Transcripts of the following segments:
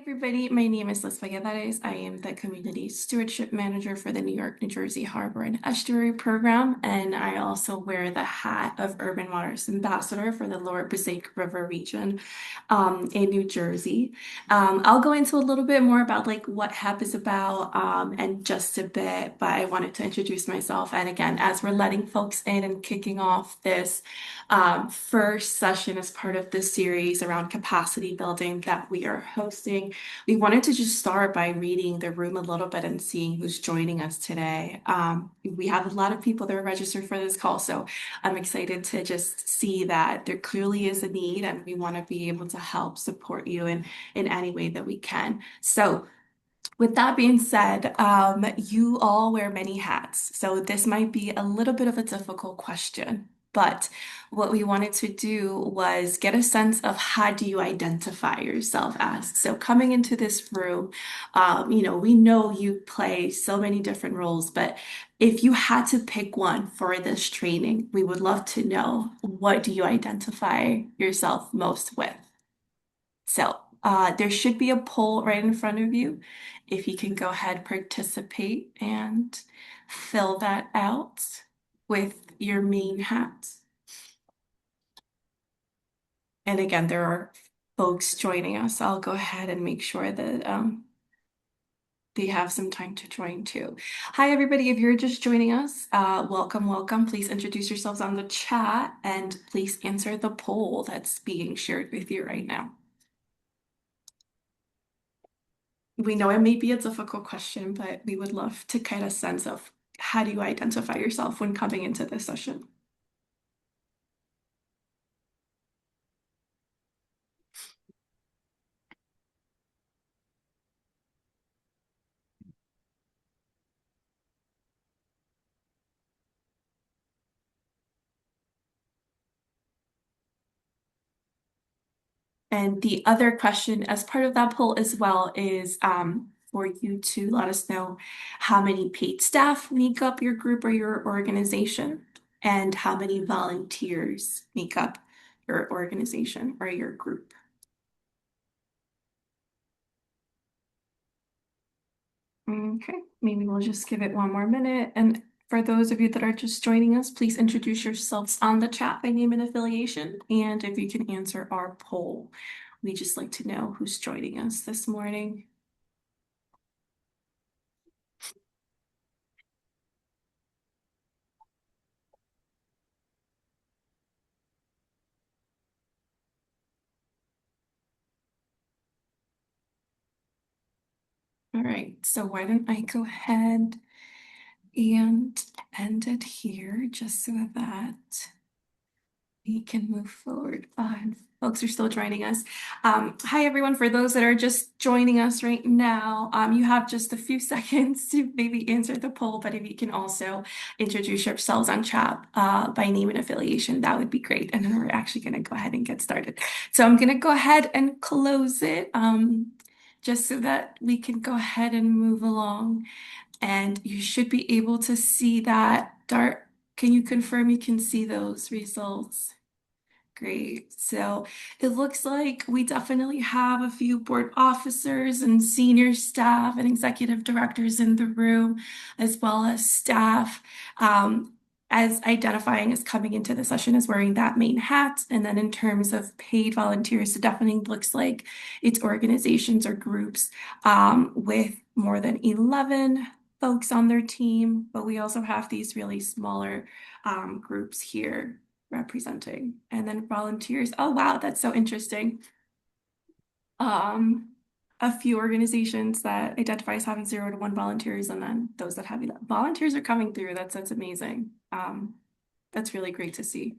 everybody. My name is Liz Valladares. I am the Community Stewardship Manager for the New York, New Jersey Harbor and Estuary program, and I also wear the hat of Urban Waters Ambassador for the Lower Passaic River region in New Jersey. I'll go into a little bit more about like what HEP is about and just a bit, but I wanted to introduce myself. And again, as we're letting folks in and kicking off this first session as part of this series around capacity building that we are hosting. We wanted to just start by reading the room a little bit and seeing who's joining us today. We have a lot of people that are registered for this call, so I'm excited to just see that there clearly is a need and we want to be able to help support you in any way that we can. So with that being said, you all wear many hats, so this might be a little bit of a difficult question. But what we wanted to do was get a sense of how do you identify yourself as. So coming into this room, we know you play so many different roles, but if you had to pick one for this training, we would love to know what do you identify yourself most with? So there should be a poll right in front of you. If you can go ahead, participate and fill that out with your main hat. And again, there are folks joining us. I'll go ahead and make sure that they have some time to join too. Hi, everybody. If you're just joining us, welcome, welcome. Please introduce yourselves on the chat and please answer the poll that's being shared with you right now. We know it may be a difficult question, but we would love to get a sense of how do you identify yourself when coming into this session? And the other question as part of that poll as well is for you to let us know how many paid staff make up your group or your organization, and how many volunteers make up your organization or your group. Okay, maybe we'll just give it one more minute. And for those of you that are just joining us, please introduce yourselves on the chat by name and affiliation. And if you can answer our poll, we just like to know who's joining us this morning. All right, so why don't I go ahead and end it here just so that we can move forward. Folks are still joining us. Hi, everyone. For those that are just joining us right now, you have just a few seconds to maybe answer the poll, but if you can also introduce yourselves on chat by name and affiliation, that would be great. And then we're actually going to go ahead and get started. So I'm going to go ahead and close it just so that we can go ahead and move along. And you should be able to see that. Dart, can you confirm you can see those results? Great. So it looks like we definitely have a few board officers and senior staff and executive directors in the room, as well as staff. As identifying as coming into the session as wearing that main hat. And then in terms of paid volunteers, it definitely looks like it's organizations or groups with more than 11 folks on their team. But we also have these really smaller groups here representing. And then volunteers. Oh, wow, that's so interesting. A few organizations that identify as having 0 to 1 volunteers, and then those that have volunteers are coming through. That's amazing. That's really great to see.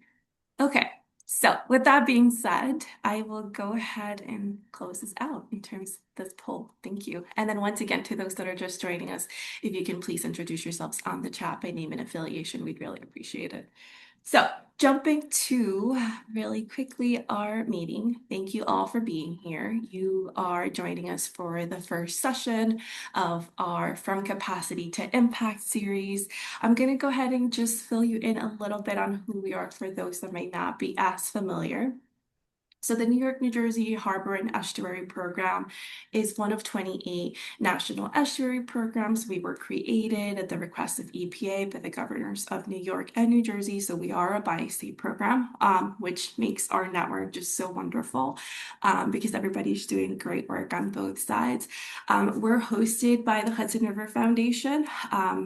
Okay, so with that being said, I will go ahead and close this out in terms of this poll. Thank you. And then once again, to those that are just joining us, if you can please introduce yourselves on the chat by name and affiliation, we'd really appreciate it. So jumping to really quickly our meeting. Thank you all for being here. You are joining us for the first session of our From Capacity to Impact series. I'm going to go ahead and just fill you in a little bit on who we are for those that might not be as familiar. So the New York, New Jersey Harbor and Estuary Program is one of 28 national estuary programs. We were created at the request of EPA by the governors of New York and New Jersey. So we are a bi-state program, which makes our network just so wonderful because everybody's doing great work on both sides. We're hosted by the Hudson River Foundation,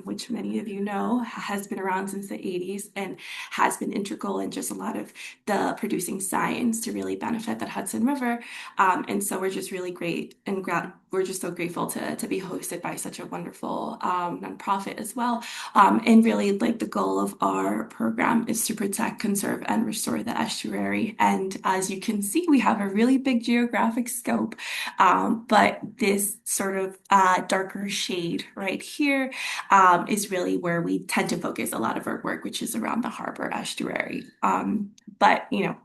which many of you know has been around since the 80s and has been integral in just a lot of the producing science to really benefit the Hudson River. And so we're just really great and we're just so grateful to be hosted by such a wonderful nonprofit as well. And really, like the goal of our program is to protect, conserve, and restore the estuary. And as you can see, we have a really big geographic scope, but this sort of darker shade right here is really where we tend to focus a lot of our work, which is around the harbor estuary. But you know,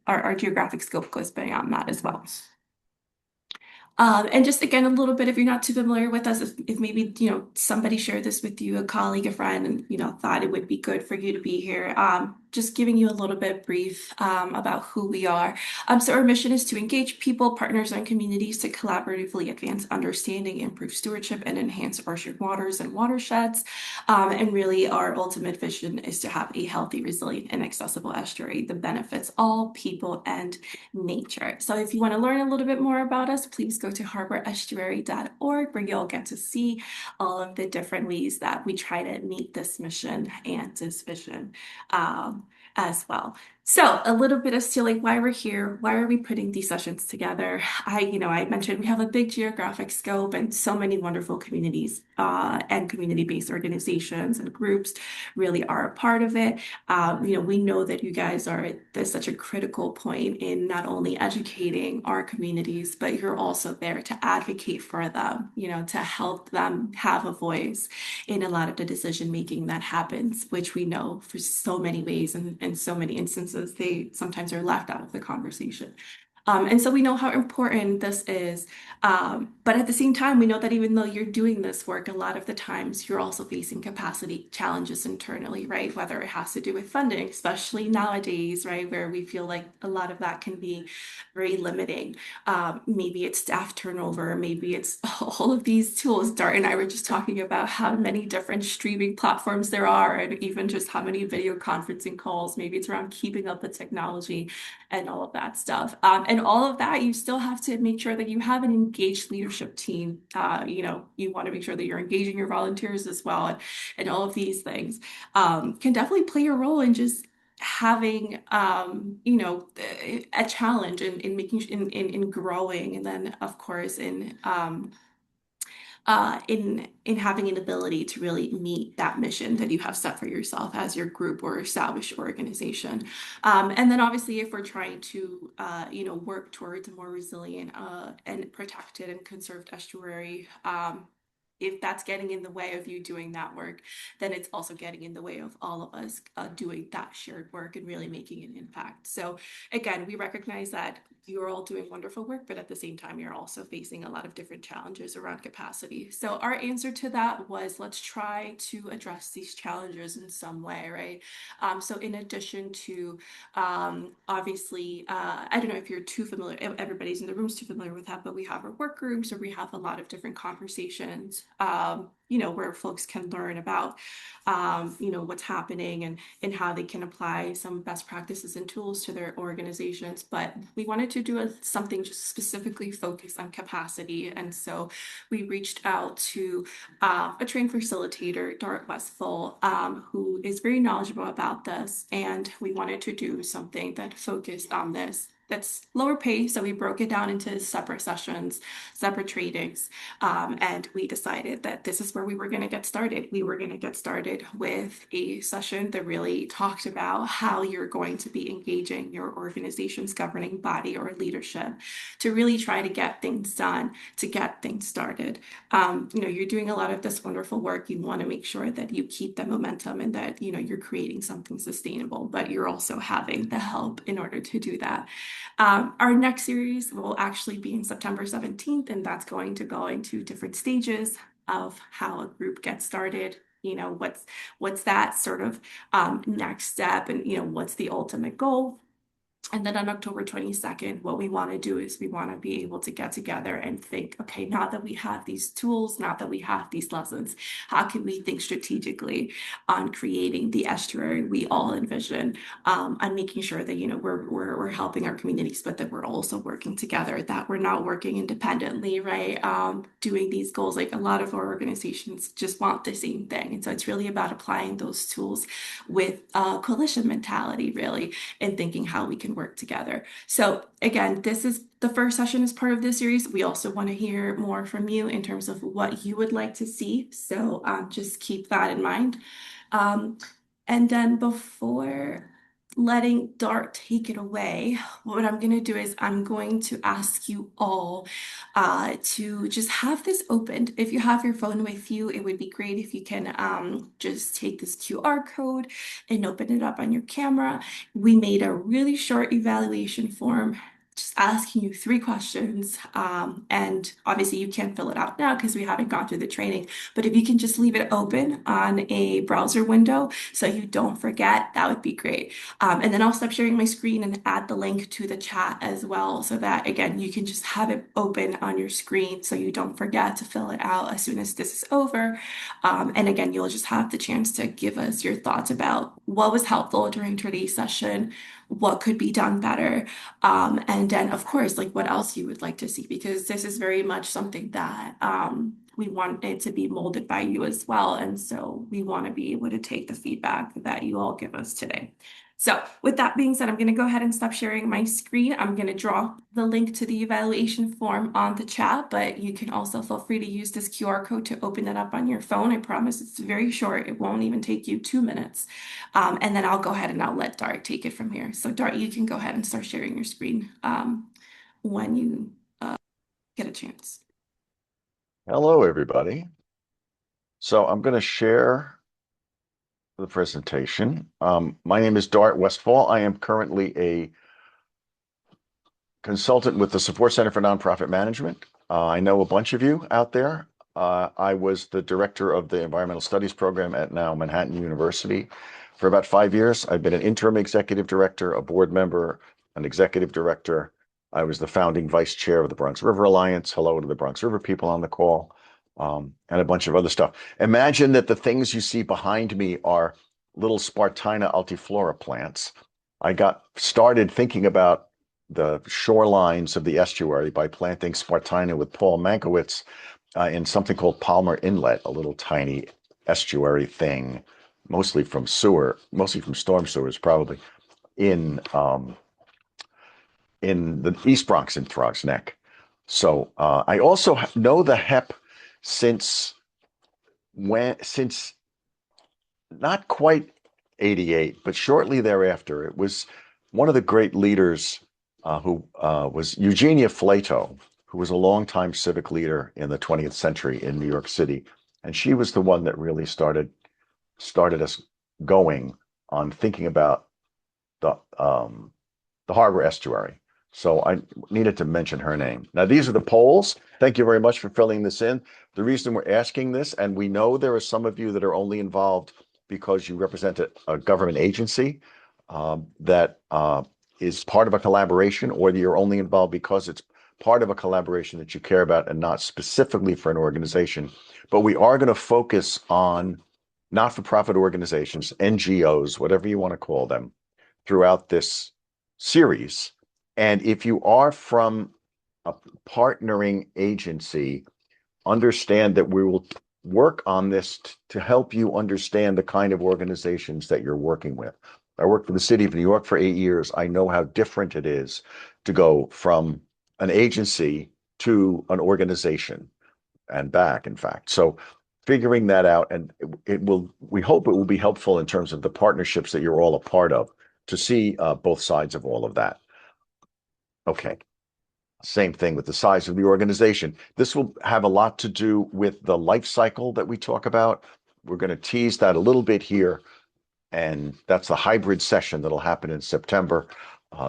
our geographic scope goes beyond that as well. And just again, a little bit, if you're not too familiar with us, if maybe, you know, somebody shared this with you, a colleague, a friend, and, you know, thought it would be good for you to be here. Just giving you a little bit brief about who we are. So our mission is to engage people, partners, and communities to collaboratively advance understanding, improve stewardship, and enhance our shared waters and watersheds. And really, our ultimate vision is to have a healthy, resilient, and accessible estuary that benefits all people and nature. So if you want to learn a little bit more about us, please go to harborestuary.org, where you'll get to see all of the different ways that we try to meet this mission and this vision as well. So a little bit as to like why we're here, why are we putting these sessions together? I mentioned we have a big geographic scope and so many wonderful communities and community-based organizations and groups really are a part of it. We know that you guys are at such a critical point in not only educating our communities, but you're also there to advocate for them, you know, to help them have a voice in a lot of the decision making that happens, which we know for so many ways and in so many instances, they sometimes are left out of the conversation. And so we know how important this is. But at the same time, we know that even though you're doing this work, a lot of the times you're also facing capacity challenges internally, right? Whether it has to do with funding, especially nowadays, right? Where we feel like a lot of that can be very limiting. Maybe it's staff turnover, maybe it's all of these tools. Dart and I were just talking about how many different streaming platforms there are, and even just how many video conferencing calls. Maybe it's around keeping up with technology and all of that stuff. And all of that, you still have to make sure that you have an engaged leadership team. You want to make sure that you're engaging your volunteers as well. And all of these things can definitely play a role in just having a challenge in making in growing, and then of course in having an ability to really meet that mission that you have set for yourself as your group or established organization. And then obviously, if we're trying to, work towards a more resilient and protected and conserved estuary, if that's getting in the way of you doing that work, then it's also getting in the way of all of us doing that shared work and really making an impact. So again, we recognize that you're all doing wonderful work, but at the same time, you're also facing a lot of different challenges around capacity. So our answer to that was, let's try to address these challenges in some way, right? So in addition to obviously, I don't know if you're too familiar, everybody's in the room is too familiar with that, but we have our work groups, or we have a lot of different conversations, where folks can learn about, what's happening and how they can apply some best practices and tools to their organizations. But we wanted to do something just specifically focused on capacity. And so we reached out to a trained facilitator, Dart Westphal, who is very knowledgeable about this. And we wanted to do something that focused on this. That's lower pace, so we broke it down into separate sessions, separate trainings, and we decided that this is where we were going to get started. We were going to get started with a session that really talked about how you're going to be engaging your organization's governing body or leadership to really try to get things done, to get things started. You're doing a lot of this wonderful work. You want to make sure that you keep the momentum and that, you're creating something sustainable, but you're also having the help in order to do that. Our next series will actually be in September 17th, and that's going to go into different stages of how a group gets started. What's that sort of next step, and what's the ultimate goal. And then on October 22nd, what we want to do is we want to be able to get together and think, okay, now that we have these tools, now that we have these lessons, how can we think strategically on creating the estuary we all envision, and making sure that, we're helping our communities, but that we're also working together, that we're not working independently, right? Doing these goals, like a lot of our organizations just want the same thing. And so it's really about applying those tools with coalition mentality, really, and thinking how we can work together. So again, this is the first session as part of this series. We also want to hear more from you in terms of what you would like to see. So just keep that in mind. Um, and then before letting Dart take it away, what I'm going to do is I'm going to ask you all to just have this opened. If you have your phone with you, it would be great if you can just take this QR code and open it up on your camera. We made a really short evaluation form, just asking you 3 questions. And obviously you can't fill it out now because we haven't gone through the training, but if you can just leave it open on a browser window so you don't forget, that would be great. And then I'll stop sharing my screen and add the link to the chat as well, so that again, you can just have it open on your screen so you don't forget to fill it out as soon as this is over. And again, you'll just have the chance to give us your thoughts about what was helpful during today's session, what could be done better, and then, of course, like what else you would like to see, because this is very much something that we want it to be molded by you as well. And so we want to be able to take the feedback that you all give us today. So with that being said, I'm going to go ahead and stop sharing my screen. I'm going to draw the link to the evaluation form on the chat, but you can also feel free to use this QR code to open it up on your phone. I promise it's very short. It won't even take you 2 minutes. And then I'll go ahead and I'll let Dart take it from here. So Dart, you can go ahead and start sharing your screen when you get a chance. Hello, everybody. So I'm going to share the presentation. My name is Dart Westphal. I am currently a consultant with the Support Center for Nonprofit Management. I know a bunch of you out there. I was the director of the Environmental Studies program at now Manhattan University for about 5 years. I've been an interim executive director, a board member, an executive director. I was the founding vice chair of the Bronx River Alliance. Hello to the Bronx River people on the call, and a bunch of other stuff. Imagine that the things you see behind me are little Spartina altiflora plants. I got started thinking about the shorelines of the estuary by planting Spartina with Paul Mankiewicz in something called Palmer Inlet, a little tiny estuary thing, mostly from storm sewers, probably in the East Bronx in Throgs Neck. So I also know the HEP since not quite 88, but shortly thereafter. It was one of the great leaders who was Eugenia Flato, who was a longtime civic leader in the 20th century in New York City. And she was the one that really started us going on thinking about the harbor estuary. So I needed to mention her name. Now, these are the polls. Thank you very much for filling this in. The reason we're asking this, and we know there are some of you that are only involved because you represent a government agency that is part of a collaboration, or you're only involved because it's part of a collaboration that you care about and not specifically for an organization. But we are going to focus on not-for-profit organizations, NGOs, whatever you want to call them, throughout this series. And if you are from a partnering agency, understand that we will work on this to help you understand the kind of organizations that you're working with. I worked for the city of New York for 8 years. I know how different it is to go from an agency to an organization and back, in fact. So figuring that out, and we hope it will be helpful in terms of the partnerships that you're all a part of to see both sides of all of that. Okay. Same thing with the size of the organization. This will have a lot to do with the life cycle that we talk about. We're going to tease that a little bit here, and that's the hybrid session that'll happen in September.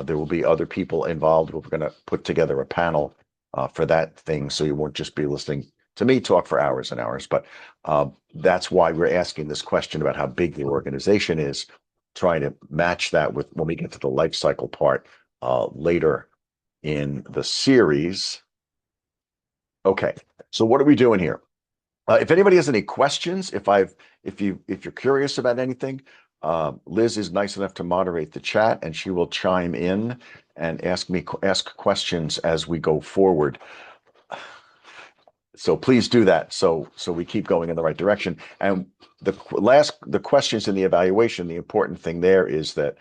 There will be other people involved. We're going to put together a panel for that thing, so you won't just be listening to me talk for hours and hours. But that's why we're asking this question about how big the organization is, trying to match that with when we get to the life cycle part. later in the series. Okay, so what are we doing here? If anybody has any questions, if you're curious about anything, Liz is nice enough to moderate the chat, and she will chime in and ask questions as we go forward. So please do that, so we keep going in the right direction. And the questions in the evaluation, the important thing there is that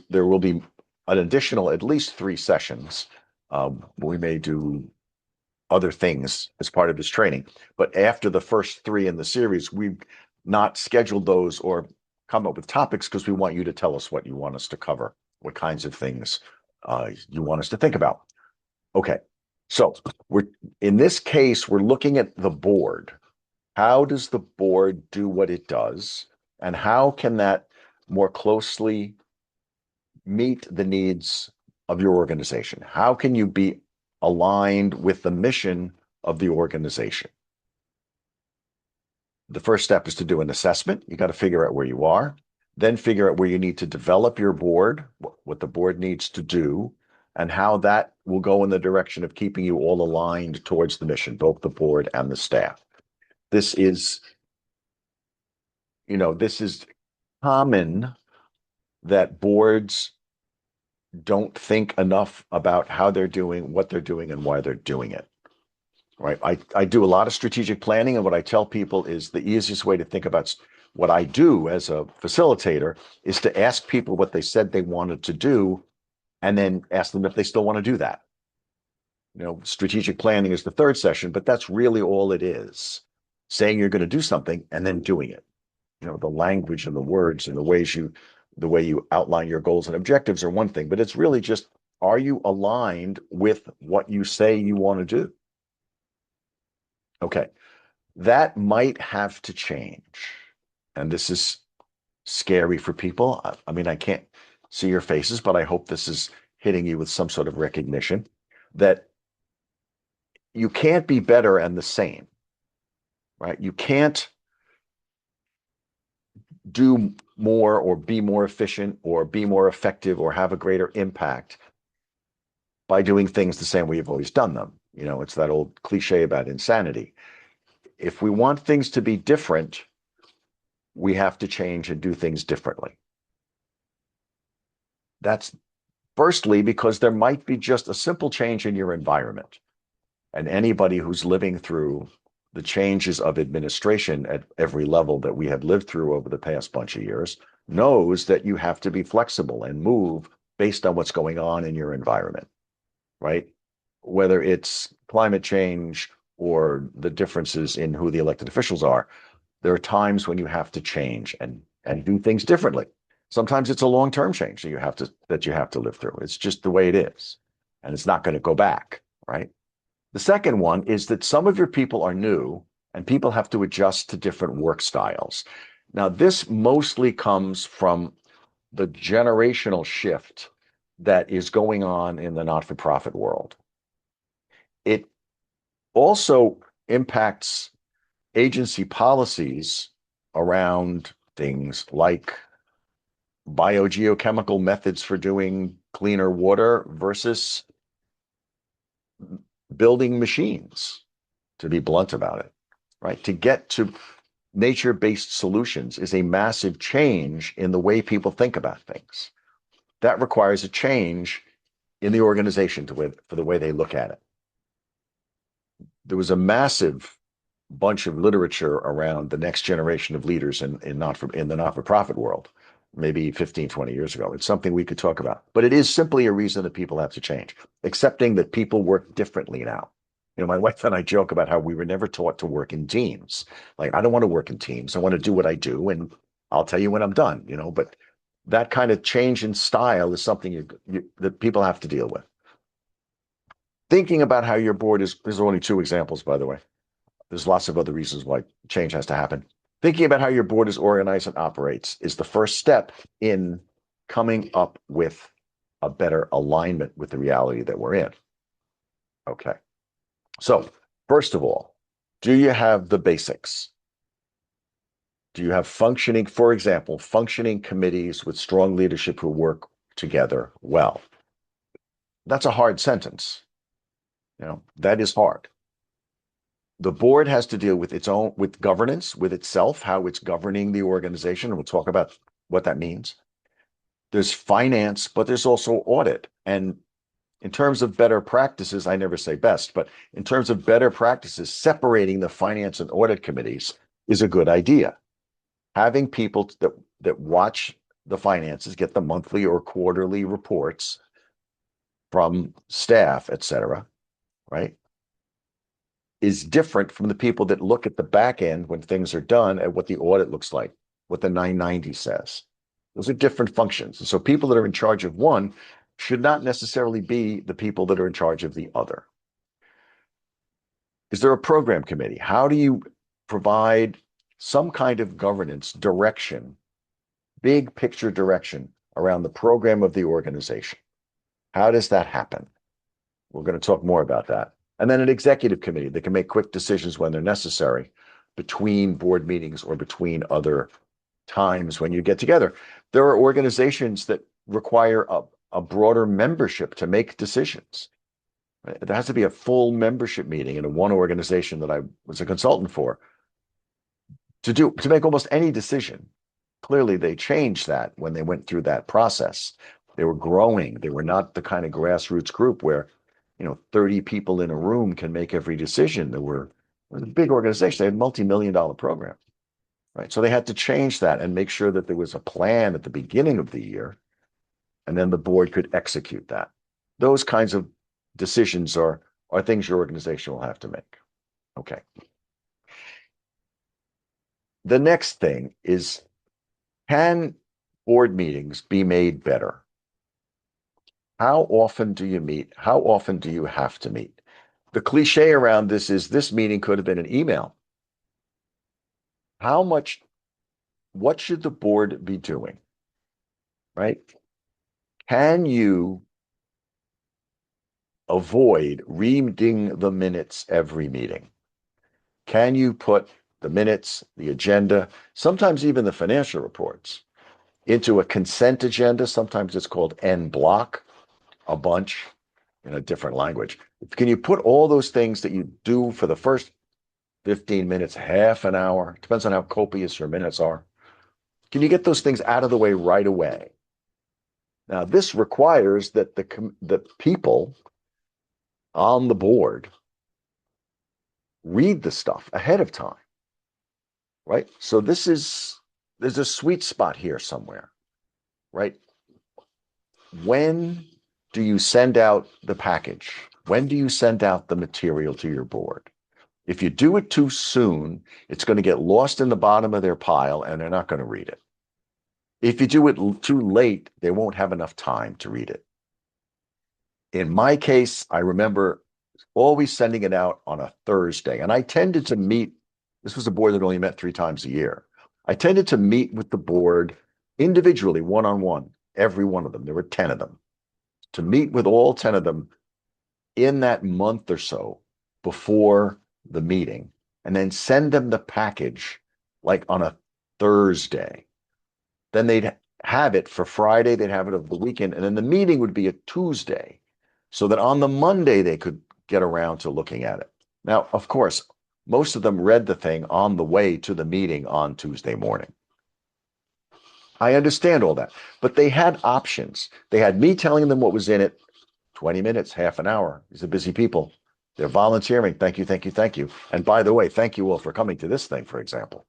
there will be an additional at least 3 sessions. We may do other things as part of this training. But after the first 3 in the series, we've not scheduled those or come up with topics because we want you to tell us what you want us to cover, what kinds of things you want us to think about. Okay, so in this case, we're looking at the board. How does the board do what it does? And how can that more closely meet the needs of your organization? How can you be aligned with the mission of the organization? The first step is to do an assessment. You got to figure out where you are, then figure out where you need to develop your board, what the board needs to do, and how that will go in the direction of keeping you all aligned towards the mission, both the board and the staff. This is, this is common that boards don't think enough about how they're doing, what they're doing, and why they're doing it. Right. I do a lot of strategic planning, and what I tell people is the easiest way to think about what I do as a facilitator is to ask people what they said they wanted to do, and then ask them if they still want to do that. Strategic planning is the 3rd session, but that's really all it is. Saying you're going to do something and then doing it. The language and the words and the way you outline your goals and objectives are one thing, but it's really just, are you aligned with what you say you want to do? Okay, that might have to change. And this is scary for people. I mean, I can't see your faces, but I hope this is hitting you with some sort of recognition that you can't be better and the same, right? You can't do more or be more efficient or be more effective or have a greater impact by doing things the same way you've always done them. It's that old cliche about insanity. If we want things to be different, we have to change and do things differently. That's firstly because there might be just a simple change in your environment. And anybody who's living through the changes of administration at every level that we have lived through over the past bunch of years knows that you have to be flexible and move based on what's going on in your environment, right? Whether it's climate change or the differences in who the elected officials are, there are times when you have to change and do things differently. Sometimes it's a long-term change that you have to live through. It's just the way it is, and it's not going to go back, right? The second one is that some of your people are new and people have to adjust to different work styles. Now, this mostly comes from the generational shift that is going on in the not-for-profit world. It also impacts agency policies around things like biogeochemical methods for doing cleaner water versus building machines, to be blunt about it, right? To get to nature-based solutions is a massive change in the way people think about things. That requires a change in the organization for the way they look at it. There was a massive bunch of literature around the next generation of leaders in the not-for-profit world, maybe 15, 20 years ago. It's something we could talk about, but it is simply a reason that people have to change, accepting that people work differently now. My wife and I joke about how we were never taught to work in teams. Like, I don't want to work in teams. I want to do what I do, and I'll tell you when I'm done, but that kind of change in style is something that people have to deal with. Thinking about how your board is, there's only 2 examples, by the way. There's lots of other reasons why change has to happen. Thinking about how your board is organized and operates is the first step in coming up with a better alignment with the reality that we're in. Okay. So, first of all, do you have the basics? Do you have for example, functioning committees with strong leadership who work together well? That's a hard sentence. That is hard. The board has to deal with its own, with governance, with itself, how it's governing the organization. And we'll talk about what that means. There's finance, but there's also audit. And in terms of better practices, I never say best, but in terms of better practices, separating the finance and audit committees is a good idea. Having people that watch the finances, get the monthly or quarterly reports from staff, et cetera, right, is different from the people that look at the back end when things are done at what the audit looks like, what the 990 says. Those are different functions. And so people that are in charge of one should not necessarily be the people that are in charge of the other. Is there a program committee? How do you provide some kind of governance direction, big picture direction around the program of the organization? How does that happen? We're going to talk more about that. And then an executive committee that can make quick decisions when they're necessary between board meetings or between other times when you get together. There are organizations that require a broader membership to make decisions. There has to be a full membership meeting in one organization that I was a consultant for to make almost any decision. Clearly, they changed that when they went through that process. They were growing. They were not the kind of grassroots group where 30 people in a room can make every decision. It was a big organization. They had a multi-million-dollar program, right? So they had to change that and make sure that there was a plan at the beginning of the year, and then the board could execute that. Those kinds of decisions are things your organization will have to make. Okay. The next thing is, can board meetings be made better? How often do you meet? How often do you have to meet? The cliche around this is this meeting could have been an email. What should the board be doing? Right? Can you avoid reading the minutes every meeting? Can you put the minutes, the agenda, sometimes even the financial reports into a consent agenda? Sometimes it's called en bloc, a bunch in a different language. Can you put all those things that you do for the first 15 minutes, half an hour, depends on how copious your minutes are. Can you get those things out of the way right away? Now, this requires that the people on the board read the stuff ahead of time, right? So there's a sweet spot here somewhere, right? When do you send out the package? When do you send out the material to your board? If you do it too soon, it's going to get lost in the bottom of their pile and they're not going to read it. If you do it too late, they won't have enough time to read it. In my case, I remember always sending it out on a Thursday. And I tended to meet, this was a board that only met 3 times a year. I tended to meet with the board individually, one-on-one, every one of them. There were 10 of them. To meet with all 10 of them in that month or so before the meeting, and then send them the package like on a Thursday. Then they'd have it for Friday, they'd have it over the weekend, and then the meeting would be a Tuesday, so that on the Monday they could get around to looking at it. Now, of course, most of them read the thing on the way to the meeting on Tuesday morning. I understand all that, but they had options. They had me telling them what was in it, 20 minutes, half an hour. These are busy people. They're volunteering. Thank you, thank you, thank you. And by the way, thank you all for coming to this thing, for example.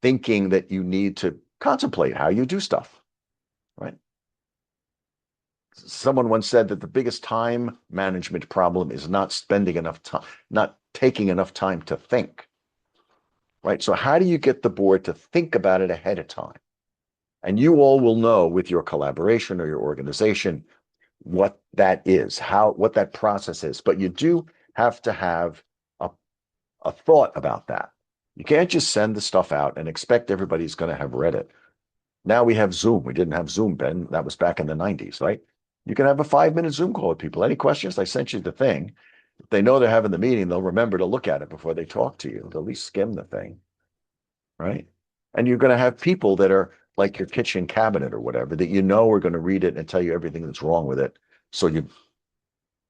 Thinking that you need to contemplate how you do stuff, right? Someone once said that the biggest time management problem is not spending enough time, not taking enough time to think, right? So how do you get the board to think about it ahead of time? And you all will know with your collaboration or your organization what that is, what that process is. But you do have to have a thought about that. You can't just send the stuff out and expect everybody's going to have read it. Now we have Zoom. We didn't have Zoom, Ben. That was back in the 90s, right? You can have a 5-minute Zoom call with people. Any questions? I sent you the thing. If they know they're having the meeting, they'll remember to look at it before they talk to you. They'll at least skim the thing, right? And you're going to have people that are like your kitchen cabinet or whatever that you know are going to read it and tell you everything that's wrong with it. So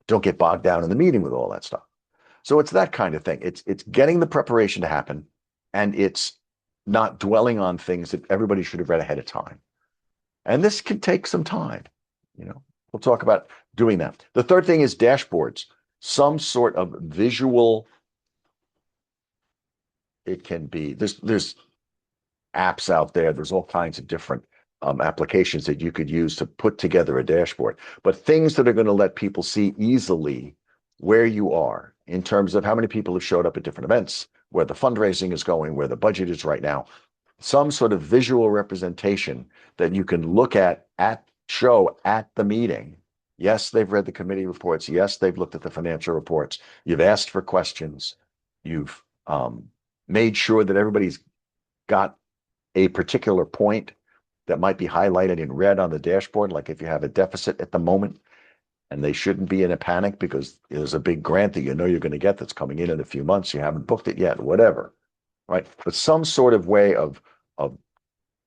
Don't get bogged down in the meeting with all that stuff. So it's that kind of thing. It's getting the preparation to happen, and it's not dwelling on things that everybody should have read ahead of time. And this can take some time. You know, we'll talk about doing that. The third thing is dashboards, some sort of visual. It can be there's apps out there. There's all kinds of different applications that you could use to put together a dashboard, but things that are going to let people see easily where you are in terms of how many people have showed up at different events, where the fundraising is going, where the budget is right now, some sort of visual representation that you can look at show at the meeting. Yes, they've read the committee reports. Yes, they've looked at the financial reports. You've asked for questions. You've made sure that everybody's got a particular point that might be highlighted in red on the dashboard, like if you have a deficit at the moment and they shouldn't be in a panic because there's a big grant that you know you're going to get that's coming in a few months, you haven't booked it yet, whatever, right? But some sort of way of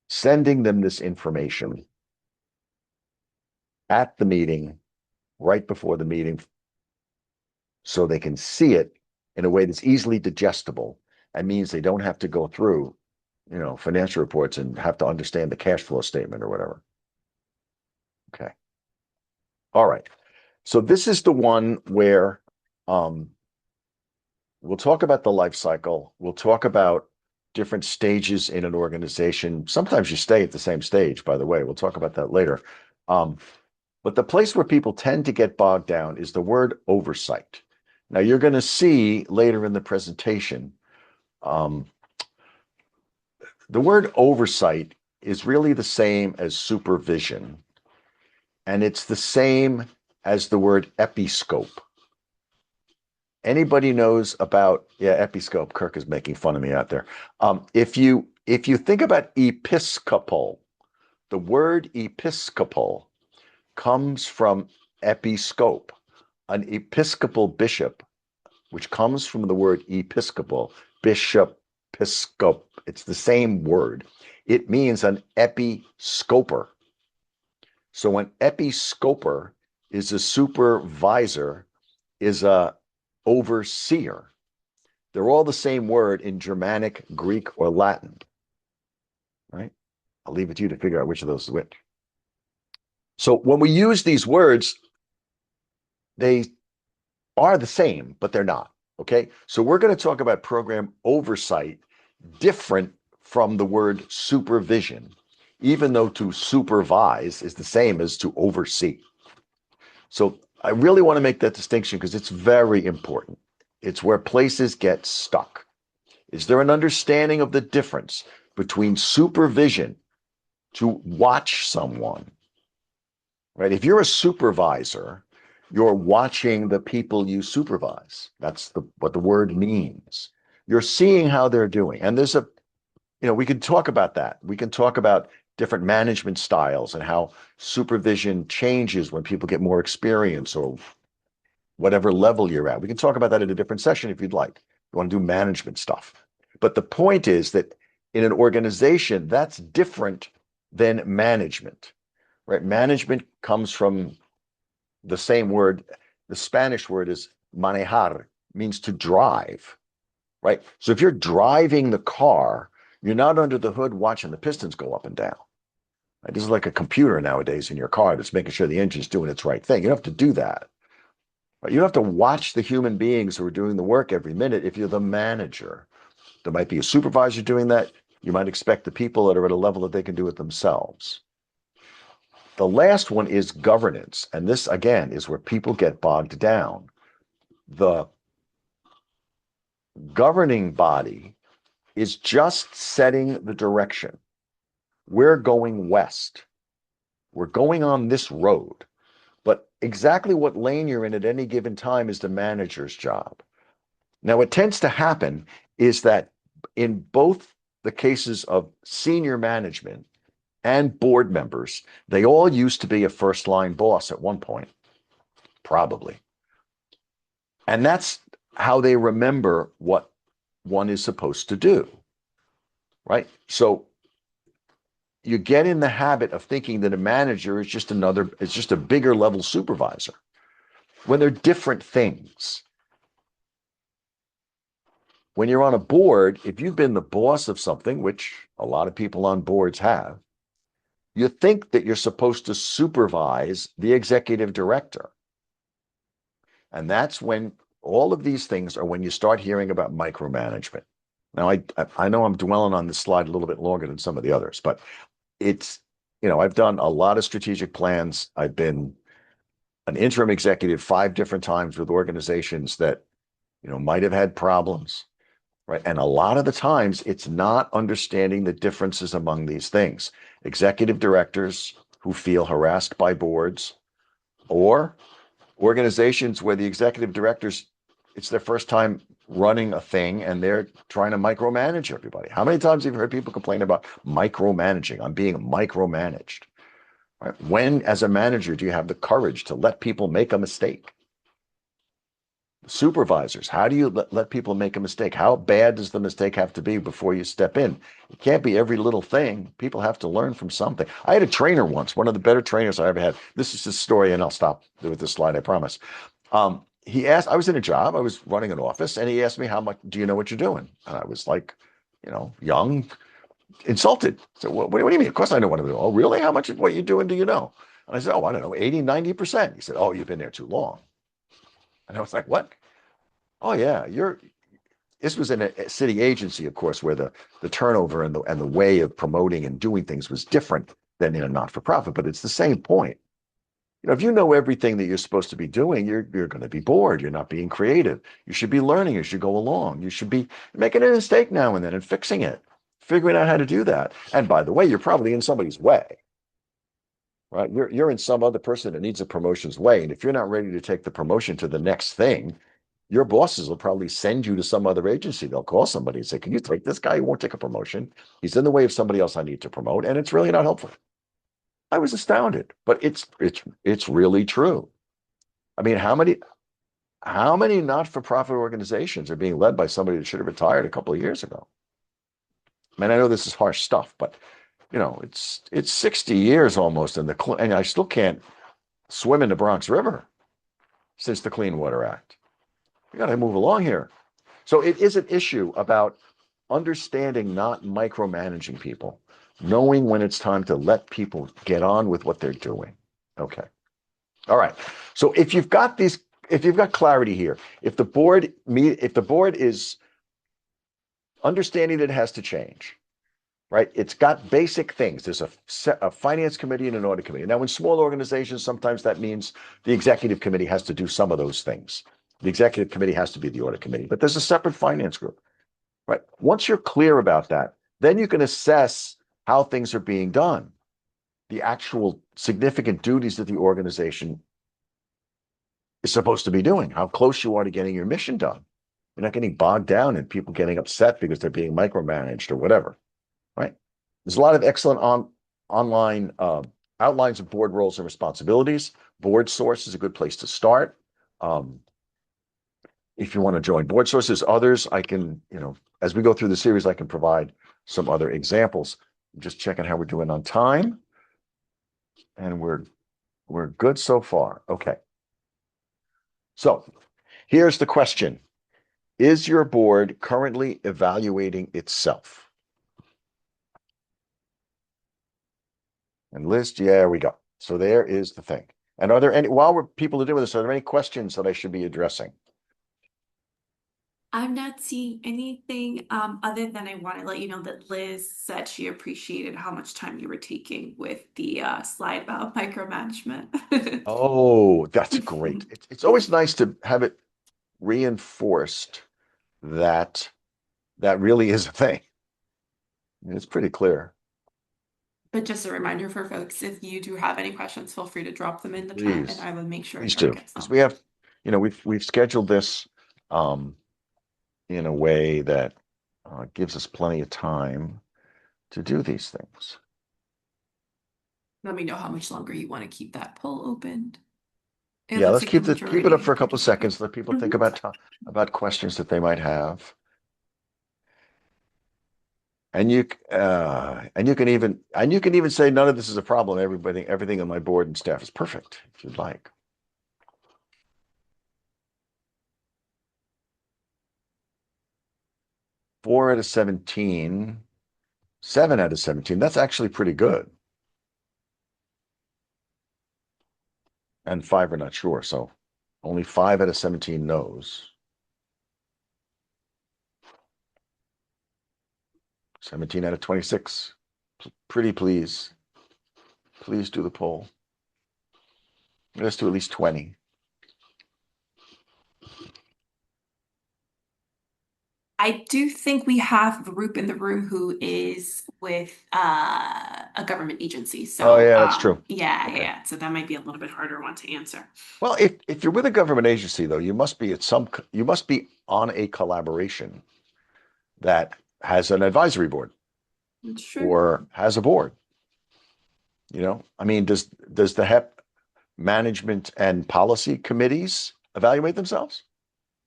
sending them this information at the meeting, right before the meeting, so they can see it in a way that's easily digestible and means they don't have to go through, you know, financial reports and have to understand the cash flow statement or whatever. Okay. All right. So this is the one where we'll talk about the life cycle. We'll talk about different stages in an organization. Sometimes you stay at the same stage, by the way. We'll talk about that later. But the place where people tend to get bogged down is the word oversight. Now, you're going to see later in the presentation, the word oversight is really the same as supervision, and it's the same as the word episcope. Anybody knows about, yeah, episcope? Kirk is making fun of me out there. If you think about episcopal, the word episcopal comes from episcope, an episcopal bishop, which comes from the word episcopal, bishop, episcop. It's the same word. It means an episcoper. So an episcoper is a supervisor, is a overseer. They're all the same word in Germanic, Greek, or Latin, right? I'll leave it to you to figure out which of those is which. So when we use these words, they are the same, but they're not. Okay. So we're going to talk about program oversight different from the word supervision, even though to supervise is the same as to oversee. So I really want to make that distinction because it's very important. It's where places get stuck. Is there an understanding of the difference between supervision, to watch someone, right? If you're a supervisor, you're watching the people you supervise. That's what the word means. You're seeing how they're doing. And there's we can talk about that. We can talk about different management styles and how supervision changes when people get more experience or whatever level you're at. We can talk about that in a different session if you'd like. You want to do management stuff. But the point is that in an organization, that's different than management, right? Management comes from the same word. The Spanish word is manejar, means to drive, right? So if you're driving the car, you're not under the hood watching the pistons go up and down. Right? This is like a computer nowadays in your car that's making sure the engine's doing its right thing. You don't have to do that. Right? You don't have to watch the human beings who are doing the work every minute if you're the manager. There might be a supervisor doing that. You might expect the people that are at a level that they can do it themselves. The last one is governance. And this, again, is where people get bogged down. The governing body is just setting the direction. We're going west. We're going on this road. But exactly what lane you're in at any given time is the manager's job. Now, what tends to happen is that in both the cases of senior management and board members, they all used to be a first line boss at one point, probably. And that's how they remember what one is supposed to do, right? So you get in the habit of thinking that a manager is just a bigger level supervisor. when they're different things. When you're on a board, if you've been the boss of something, which a lot of people on boards have, you think that you're supposed to supervise the executive director. And that's when all of these things are when you start hearing about micromanagement. Now, I know I'm dwelling on this slide a little bit longer than some of the others, but it's, I've done a lot of strategic plans. I've been an interim executive 5 different times with organizations that, might have had problems, right? And a lot of the times it's not understanding the differences among these things. Executive directors who feel harassed by boards, or organizations where the executive directors, it's their first time running a thing and they're trying to micromanage everybody. How many times have you heard people complain about micromanaging? I'm being micromanaged. Right? When, as a manager, do you have the courage to let people make a mistake? Supervisors, how do you let people make a mistake? How bad does the mistake have to be before you step in? It can't be every little thing. People have to learn from something. I had a trainer once, one of the better trainers I ever had. This is his story, and I'll stop with this slide, I promise. He asked, I was in a job, I was running an office, and he asked me, how much do you know what you're doing? And I was like, young, insulted. So what do you mean? Of course I know what I'm doing. Oh, really? How much of what you're doing do you know? And I said, oh, I don't know, 80, 90%. He said, oh, you've been there too long. And I was like, what? Oh yeah, this was in a city agency, of course, where the turnover and the way of promoting and doing things was different than in a not-for-profit, but it's the same point. If you know everything that you're supposed to be doing, you're going to be bored. You're not being creative. You should be learning as you go along. You should be making a mistake now and then and fixing it, figuring out how to do that. And by the way, you're probably in somebody's way, right? You're in some other person that needs a promotion's way. And if you're not ready to take the promotion to the next thing, your bosses will probably send you to some other agency. They'll call somebody and say, can you take this guy? He won't take a promotion. He's in the way of somebody else I need to promote. And it's really not helpful. I was astounded, but it's really true. I mean, how many not-for-profit organizations are being led by somebody that should have retired a couple of years ago? I mean, I know this is harsh stuff, but it's 60 years almost, and I still can't swim in the Bronx River since the Clean Water Act. We got to move along here. So it is an issue about understanding, not micromanaging people, knowing when it's time to let people get on with what they're doing. Okay. All right. So if you've got clarity here, if the board is understanding that it has to change, right? It's got basic things. There's a finance committee and an audit committee. Now, in small organizations, sometimes that means the executive committee has to do some of those things. The executive committee has to be the audit committee, but there's a separate finance group, right? Once you're clear about that, then you can assess how things are being done, the actual significant duties that the organization is supposed to be doing, how close you are to getting your mission done. You're not getting bogged down in people getting upset because they're being micromanaged or whatever, right? There's a lot of excellent online outlines of board roles and responsibilities. Board Source is a good place to start. If you want to join Board Sources, others, I can, as we go through the series, I can provide some other examples. I'm just checking how we're doing on time. And we're good so far. Okay. So here's the question. Is your board currently evaluating itself? And list, yeah, we go. So there is the thing. And while people are doing this, are there any questions that I should be addressing? I'm not seeing anything other than I want to let you know that Liz said she appreciated how much time you were taking with the slide about micromanagement. Oh, that's great. It's always nice to have it reinforced that that really is a thing. It's pretty clear. But just a reminder for folks, if you do have any questions, feel free to drop them in the chat and Please, I will make sure please Tara do. gets Because them. we've scheduled this um, in a way that gives us plenty of time to do these things. Let me know how much longer you want to keep that poll opened. It Yeah, looks let's like the keep it up majority for a couple of participated. seconds. Let people think Mhm. about questions that they might have. And you can even say none of this is a problem. Everything on my board and staff is perfect if you'd like. 4 out of 17, 7 out of 17. That's actually pretty good. And 5 are not sure. So only 5 out of 17 knows. 17 out of 26. Pretty please. Please do the poll. Let's do at least 20. I do think we have a group in the room who is with a government agency. Oh, So yeah, that's true. yeah, Okay. yeah. So that might be a little bit harder one to answer. Well, if you're with a government agency, though, you must be on a collaboration that has an advisory board That's true. or has a board. I mean, does the HEP management and policy committees evaluate themselves?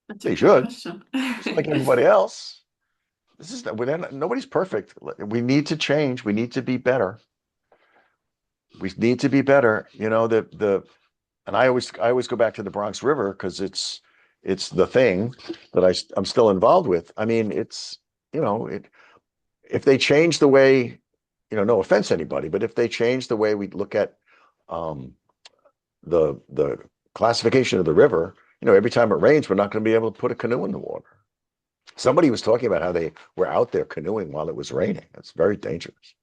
That's a They great should, question. just like everybody else. Nobody's perfect. We need to change. We need to be better. We need to be better. And I always go back to the Bronx River because it's the thing that I'm still involved with. I mean, it if they change the way, no offense to anybody, but if they change the way we look at um, the classification of the river, every time it rains, we're not going to be able to put a canoe in the water. Somebody was talking about how they were out there canoeing while it was raining. It's very dangerous.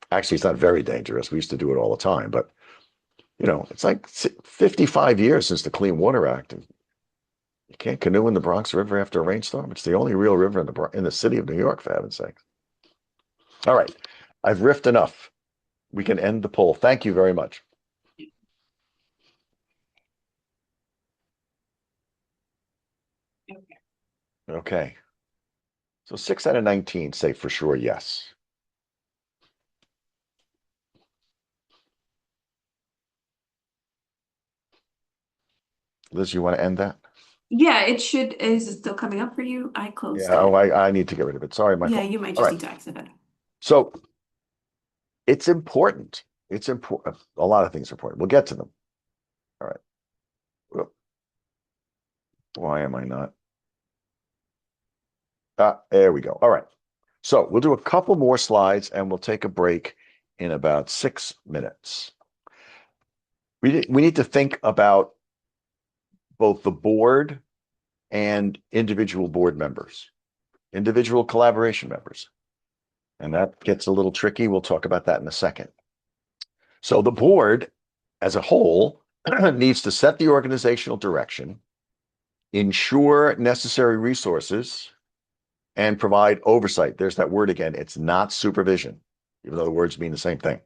Actually, it's not very dangerous. We used to do it all the time, but it's like 55 years since the Clean Water Act. And you can't canoe in the Bronx River after a rainstorm. It's the only real river in the city of New York, for heaven's sake. All right. I've riffed enough. We can end the poll. Thank you very much. Okay. Okay. So 6 out of 19 say for sure yes. Liz, you want to end that? Yeah, it should. Is it still coming up for you? I closed Yeah. Oh, it. I need to get rid of it. Sorry, my Yeah, fault. you might All just right. need to exit it. So it's important. It's important. A lot of things are important. We'll get to them. All right. Why am I not? There we go. All right. So we'll do a couple more slides and we'll take a break in about 6 minutes. We need to think about both the board and individual board members, individual collaboration members. And that gets a little tricky. We'll talk about that in a second. So the board as a whole needs to set the organizational direction, ensure necessary resources, and provide oversight. There's that word again. It's not supervision, even though the words mean the same thing.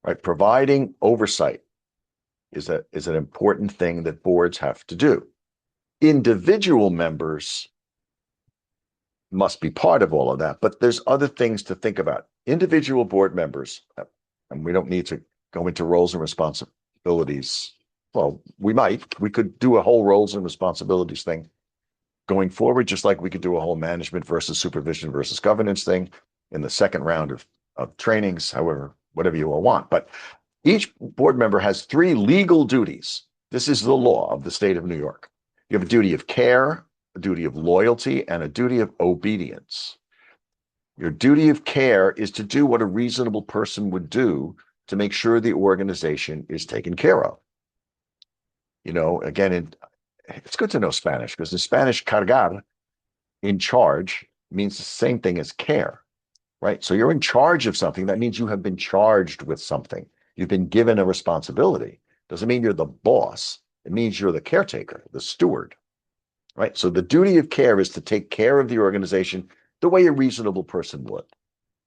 Right? Providing oversight is an important thing that boards have to do. Individual members must be part of all of that, but there's other things to think about. Individual board members, and we don't need to go into roles and responsibilities. Well, we could do a whole roles and responsibilities thing going forward, just like we could do a whole management versus supervision versus governance thing in the second round of trainings, however, whatever you all want. But each board member has 3 legal duties. This is the law of the state of New York. You have a duty of care, a duty of loyalty, and a duty of obedience. Your duty of care is to do what a reasonable person would do to make sure the organization is taken care of. Again, it's good to know Spanish because in Spanish, cargar, in charge, means the same thing as care, right? So you're in charge of something. That means you have been charged with something. You've been given a responsibility. Doesn't mean you're the boss. It means you're the caretaker, the steward, right? So the duty of care is to take care of the organization the way a reasonable person would.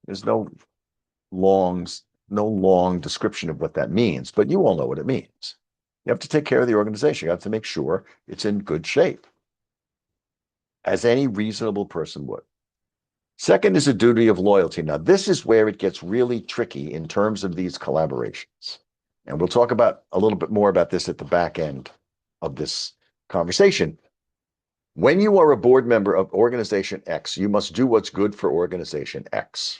There's long, no long description of what that means, but you all know what it means. You have to take care of the organization. You have to make sure it's in good shape, as any reasonable person would. Second is a duty of loyalty. Now, this is where it gets really tricky in terms of these collaborations. And we'll talk about a little bit more about this at the back end of this conversation. When you are a board member of organization X, you must do what's good for organization X.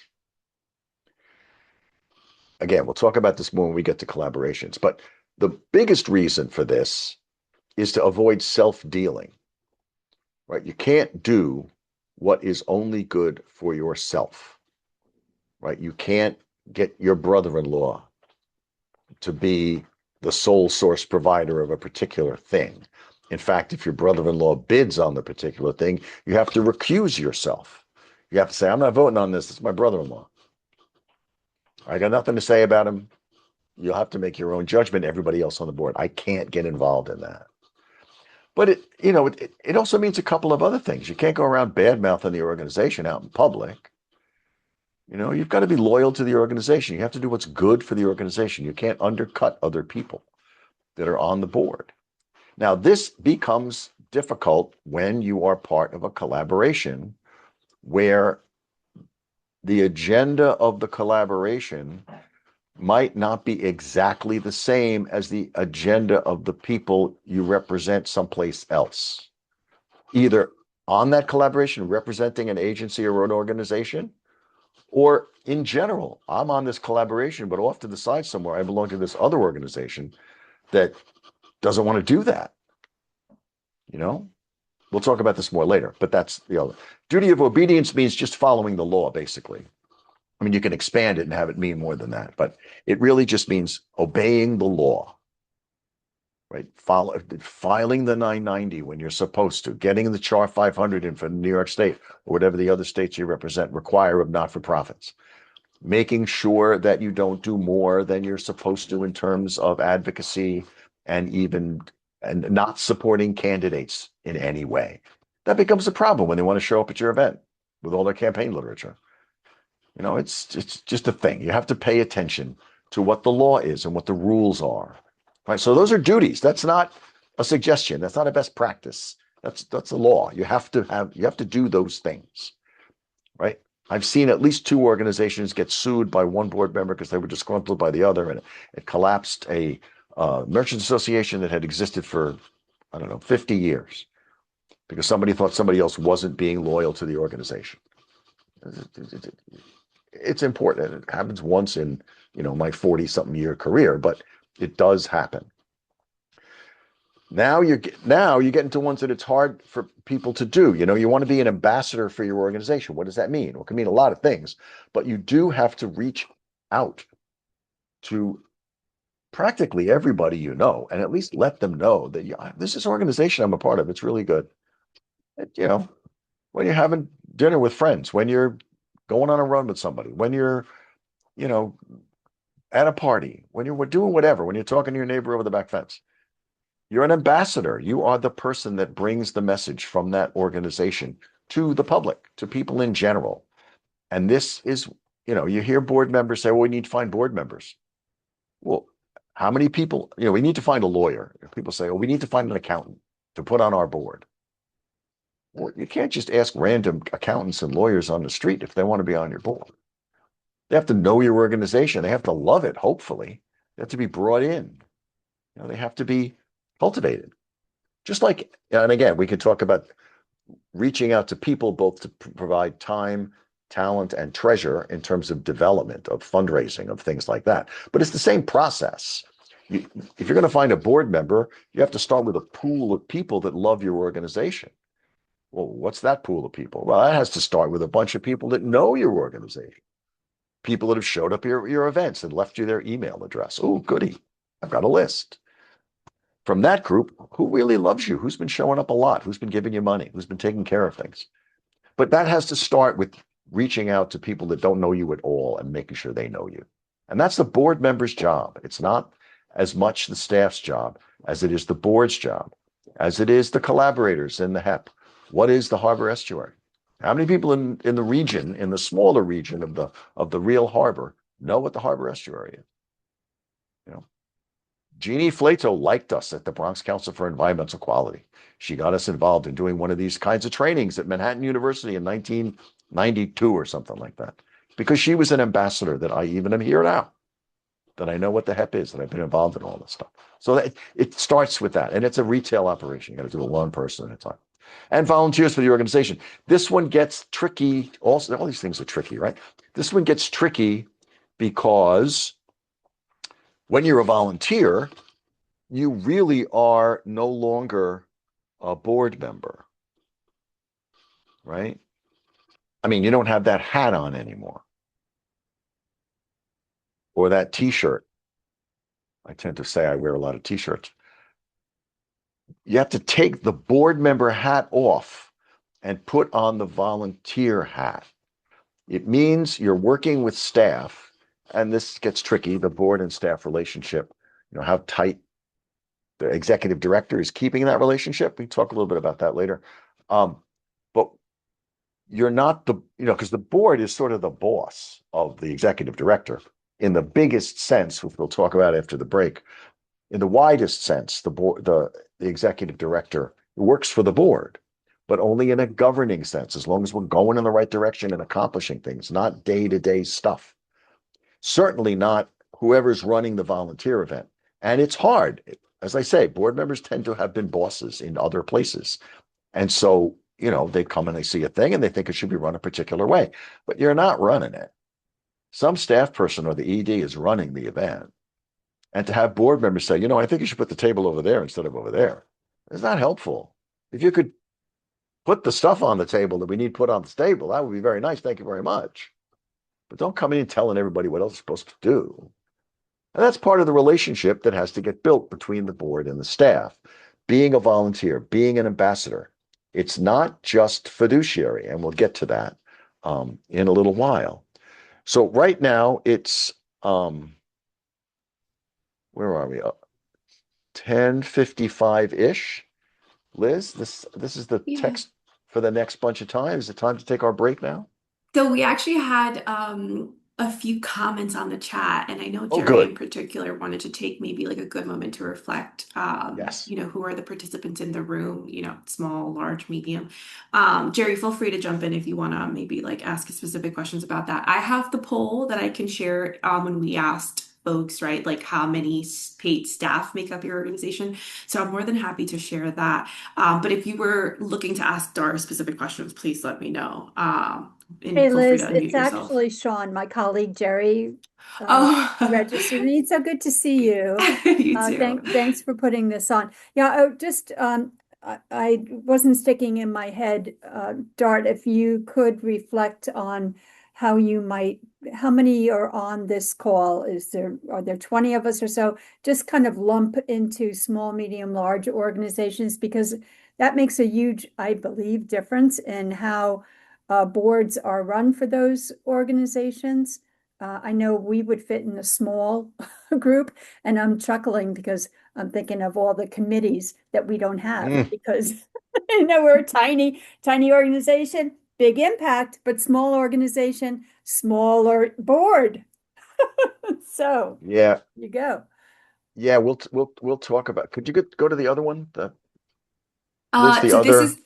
Again, we'll talk about this more when we get to collaborations, but the biggest reason for this is to avoid self-dealing, right? You can't do what is only good for yourself, right? You can't get your brother-in-law to be the sole source provider of a particular thing. In fact, if your brother-in-law bids on the particular thing, you have to recuse yourself. You have to say, I'm not voting on this. It's my brother-in-law. I got nothing to say about him. You'll have to make your own judgment. Everybody else on the board. I can't get involved in that. But it also means a couple of other things. You can't go around bad mouthing the organization out in public. You've got to be loyal to the organization. You have to do what's good for the organization. You can't undercut other people that are on the board. Now, this becomes difficult when you are part of a collaboration where the agenda of the collaboration might not be exactly the same as the agenda of the people you represent someplace else, either on that collaboration representing an agency or an organization, or in general, I'm on this collaboration, but off to the side somewhere, I belong to this other organization that doesn't want to do that. We'll talk about this more later, but that's the other. Duty of obedience means just following the law, basically. I mean, you can expand it and have it mean more than that, but it really just means obeying the law, right? Filing the 990 when you're supposed to, getting the Char 500 in for New York State or whatever the other states you represent require of not-for-profits, making sure that you don't do more than you're supposed to in terms of advocacy and not supporting candidates in any way. That becomes a problem when they want to show up at your event with all their campaign literature. It's just a thing. You have to pay attention to what the law is and what the rules are. Right. So those are duties. That's not a suggestion. That's not a best practice. That's a law. You have to do those things. Right. I've seen at least two organizations get sued by one board member because they were disgruntled by the other, and it collapsed a merchant association that had existed for, I don't know, 50 years because somebody thought somebody else wasn't being loyal to the organization. It's important. It happens once in, my 40-something year career, but it does happen. Now you get into ones that it's hard for people to do. You want to be an ambassador for your organization. What does that mean? Well, it can mean a lot of things, but you do have to reach out to practically everybody and at least let them know that this is organization I'm a part of. It's really good. When you're having dinner with friends, when you're going on a run with somebody, when you're, you know, at a party, when you're doing whatever, when you're talking to your neighbor over the back fence, you're an ambassador. You are the person that brings the message from that organization to the public, to people in general. And this is, you hear board members say, well, we need to find board members. Well, how many people, we need to find a lawyer. People say, oh, we need to find an accountant to put on our board. Well, you can't just ask random accountants and lawyers on the street if they want to be on your board. They have to know your organization. They have to love it, hopefully. They have to be brought in. They have to be cultivated. Just like, and again, we could talk about reaching out to people both to provide time, talent, and treasure in terms of development, of fundraising, of things like that. But it's the same process. If you're going to find a board member, you have to start with a pool of people that love your organization. Well, what's that pool of people? Well, that has to start with a bunch of people that know your organization, people that have showed up at your events and left you their email address. Oh, goody. I've got a list. From that group, who really loves you? Who's been showing up a lot? Who's been giving you money? Who's been taking care of things? But that has to start with reaching out to people that don't know you at all and making sure they know you. And that's the board member's job. It's not as much the staff's job as it is the board's job, as it is the collaborators in the HEP. What is the Harbor Estuary? How many people in the region, in the smaller region of the real harbor, know what the Harbor Estuary is? Jeannie Flato liked us at the Bronx Council for Environmental Quality. She got us involved in doing one of these kinds of trainings at Manhattan University in 1992 or something like that, because she was an ambassador that I even am here now, that I know what the HEP is, that I've been involved in all this stuff. So it starts with that, and it's a retail operation. You got to do it one person at a time. And volunteers for the organization. This one gets tricky. Also, all these things are tricky, right? This one gets tricky because when you're a volunteer, you really are no longer a board member, right? I mean, you don't have that hat on anymore or that t-shirt. I tend to say I wear a lot of t-shirts. You have to take the board member hat off and put on the volunteer hat. It means you're working with staff, and this gets tricky, the board and staff relationship, how tight the executive director is keeping that relationship. We talk a little bit about that later. But you're not because the board is sort of the boss of the executive director in the biggest sense, which we'll talk about after the break. In the widest sense, the executive director works for the board, but only in a governing sense, as long as we're going in the right direction and accomplishing things, not day-to-day stuff. Certainly not whoever's running the volunteer event. And it's hard. As I say, board members tend to have been bosses in other places. And so, they come and they see a thing and they think it should be run a particular way, but you're not running it. Some staff person or the ED is running the event. And to have board members say, I think you should put the table over there instead of over there, is not helpful. If you could put the stuff on the table that we need put on the table, that would be very nice. Thank you very much. But don't come in telling everybody what else is supposed to do. And that's part of the relationship that has to get built between the board and the staff. Being a volunteer, being an ambassador, it's not just fiduciary, and we'll get to that in a little while. So right now it's where are we? 10:55-ish. Liz, this is the Yeah. text for the next bunch of time. Is it time to take our break now? So we actually had a few comments on the chat, and I know Oh, Jerry in good. particular wanted to take maybe like a good moment to reflect, Yes. who are the participants in the room, small, large, medium. Jerry, feel free to jump in if you want to maybe like ask specific questions about that. I have the poll that I can share when we asked folks, right, like how many paid staff make up your organization. So I'm more than happy to share that. But if you were looking to ask Dara specific questions, please let me know. Hey And feel free to Liz, unmute it's yourself. actually Sean, my colleague Jerry, Oh, registered me. It's so good to see you. you too. Thanks for putting this on. Yeah, I wasn't sticking in my head, Dart, if you could reflect on how many are on this call? Are there 20 of us or so? Just kind of lump into small, medium, large organizations because that makes a huge, I believe, difference in how boards are run for those organizations. I know we would fit in a small group, and I'm chuckling because I'm thinking of all the committees that we don't have Mm, because we're a tiny, tiny organization, big impact, but small organization, smaller board. So yeah. you go. Yeah, we'll talk about. Could you go to the other one? Liz, the So this other. is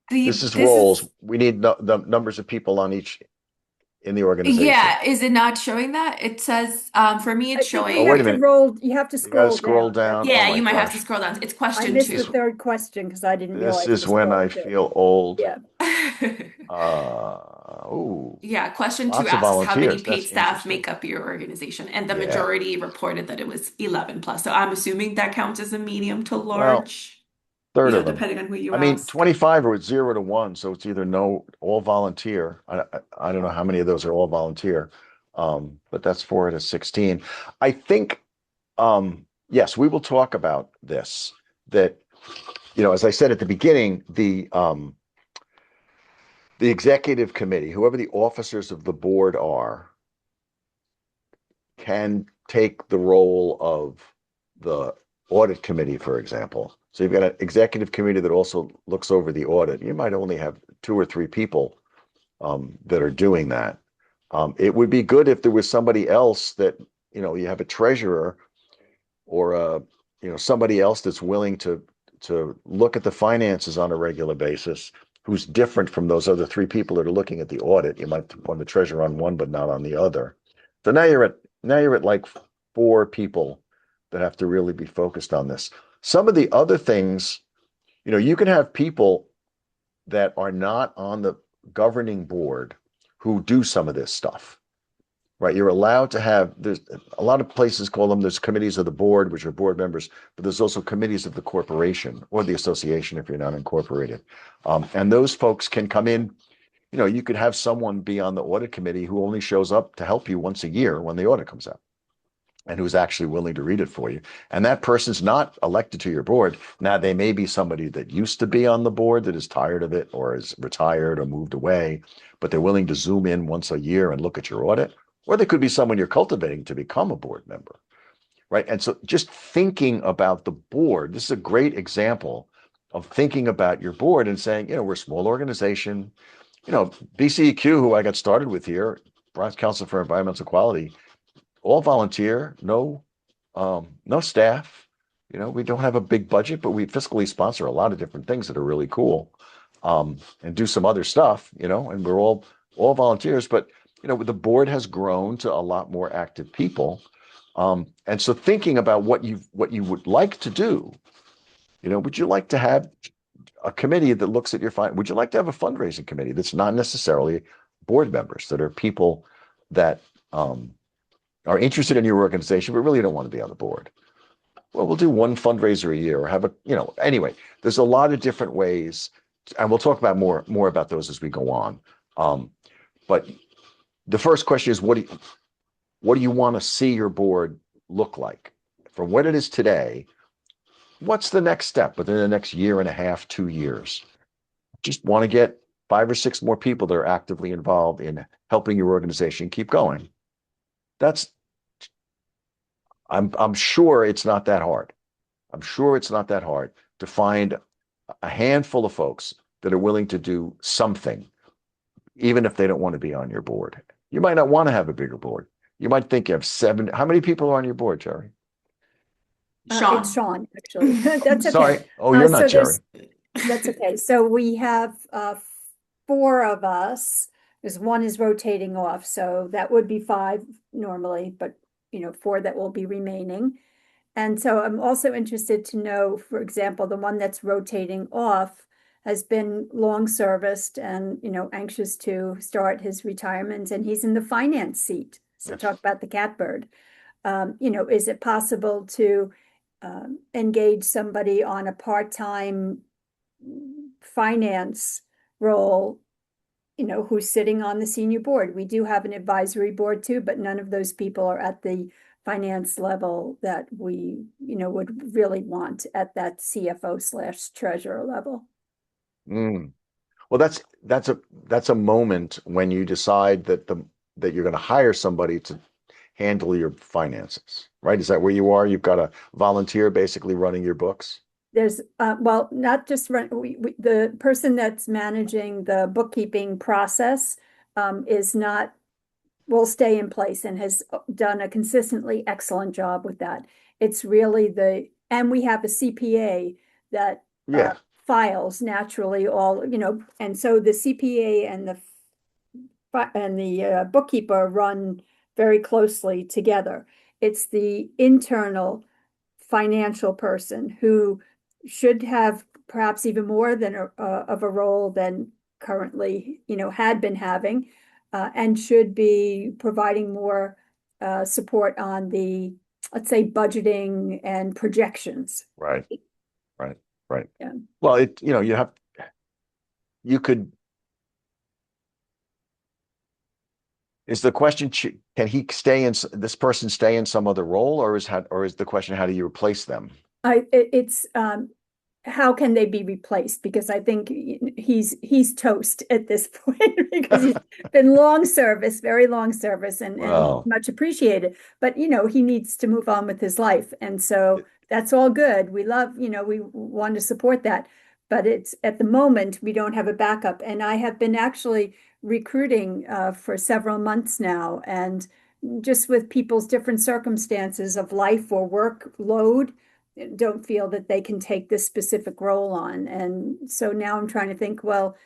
This is this roles. is We need the numbers of people on each in the organization. yeah, is it not showing that? It says for me I it's think you Oh, wait have a showing to minute. roll, you have to You got to scroll scroll down. down. Oh yeah, my you might have to gosh. scroll down. It's I question missed the two. third question because I didn't This realize to is when scroll I too. feel old. Yeah. Oh, Yeah, question two lots of asks how many volunteers. paid That's staff interesting. make up your organization, and the Yeah. majority reported that it was 11 plus. So I'm assuming that counts as a medium to Well, large, third of them. depending on who you I mean, ask. 25 are at 0 to 1, so it's either no, all volunteer. I don't know how many of those are all volunteer, but that's 4 out of 16. I think, yes, we will talk about this. That as I said at the beginning, the executive committee, whoever the officers of the board are, can take the role of the audit committee, for example. So you've got an executive committee that also looks over the audit. You might only have 2 or 3 people that are doing that. It would be good if there was somebody else that, you have a treasurer or somebody else that's willing to look at the finances on a regular basis, who's different from those other 3 people that are looking at the audit. You might want the treasurer on one, but not on the other. So now you're at like 4 people that have to really be focused on this. Some of the other things, you can have people that are not on the governing board who do some of this stuff. Right, you're allowed to have, there's a lot of places call them, there's committees of the board, which are board members, but there's also committees of the corporation or the association if you're not incorporated. And those folks can come in you could have someone be on the audit committee who only shows up to help you once a year when the audit comes out and who's actually willing to read it for you. And that person's not elected to your board. Now, they may be somebody that used to be on the board that is tired of it or is retired or moved away, but they're willing to zoom in once a year and look at your audit. Or they could be someone you're cultivating to become a board member, right? And so just thinking about the board, this is a great example of thinking about your board and saying, we're a small organization. BCEQ, who I got started with here, Bronx Council for Environmental Quality, all volunteer, no staff. We don't have a big budget, but we fiscally sponsor a lot of different things that are really cool, and do some other stuff, and we're all volunteers. But the board has grown to a lot more active people, and so thinking about what you would like to do, would you like to have a committee that looks at your would you like to have a fundraising committee that's not necessarily board members, that are people that are interested in your organization, but really don't want to be on the board? Well, we'll do one fundraiser a year or have anyway, there's a lot of different ways, and we'll talk about more about those as we go on. But the first question is, what do you want to see your board look like from what it is today? What's the next step within the next year and a half, 2 years? Just want to get 5 or 6 more people that are actively involved in helping your organization keep going. I'm sure it's not that hard. I'm sure it's not that hard to find a handful of folks that are willing to do something, even if they don't want to be on your board. You might not want to have a bigger board. You might think you have 7. How many people are on your board, Jerry? It's Sean, actually. That's okay. Sorry. Oh, you're not Jerry. That's okay. So we have 4 of us, because 1 is rotating off. So that would be 5 normally, but 4 that will be remaining. And so I'm also interested to know, for example, the one that's rotating off has been long serviced and, anxious to start his retirement, and he's in the finance seat. So Yes. talk about the catbird. Is it possible to engage somebody on a part-time finance role, who's sitting on the senior board? We do have an advisory board too, but none of those people are at the finance level that we, would really want at that CFO/treasurer level. Well, that's a moment when you decide that you're going to hire somebody to handle your finances, right? Is that where you are? You've got a volunteer basically running your books? There's, well, not just the person that's managing the bookkeeping process will stay in place and has done a consistently excellent job with that. It's really and we have a CPA that files naturally all, and so the CPA and the bookkeeper run very closely together. It's the internal financial person who should have perhaps even more of a role than currently, had been having, and should be providing more support on the, let's say, budgeting and projections. Right. Yeah. Well, is the question, can this person stay in some other role, or is the question, how do you replace them? It's how can they be replaced? Because I think he's toast at this point because he's been very long service and much appreciated. But he needs to move on with his life, and so that's all good. We love, we want to support that, but it's at the moment we don't have a backup. And I have been actually recruiting for several months now, and just with people's different circumstances of life or workload, don't feel that they can take this specific role on. And so now I'm trying to think, well,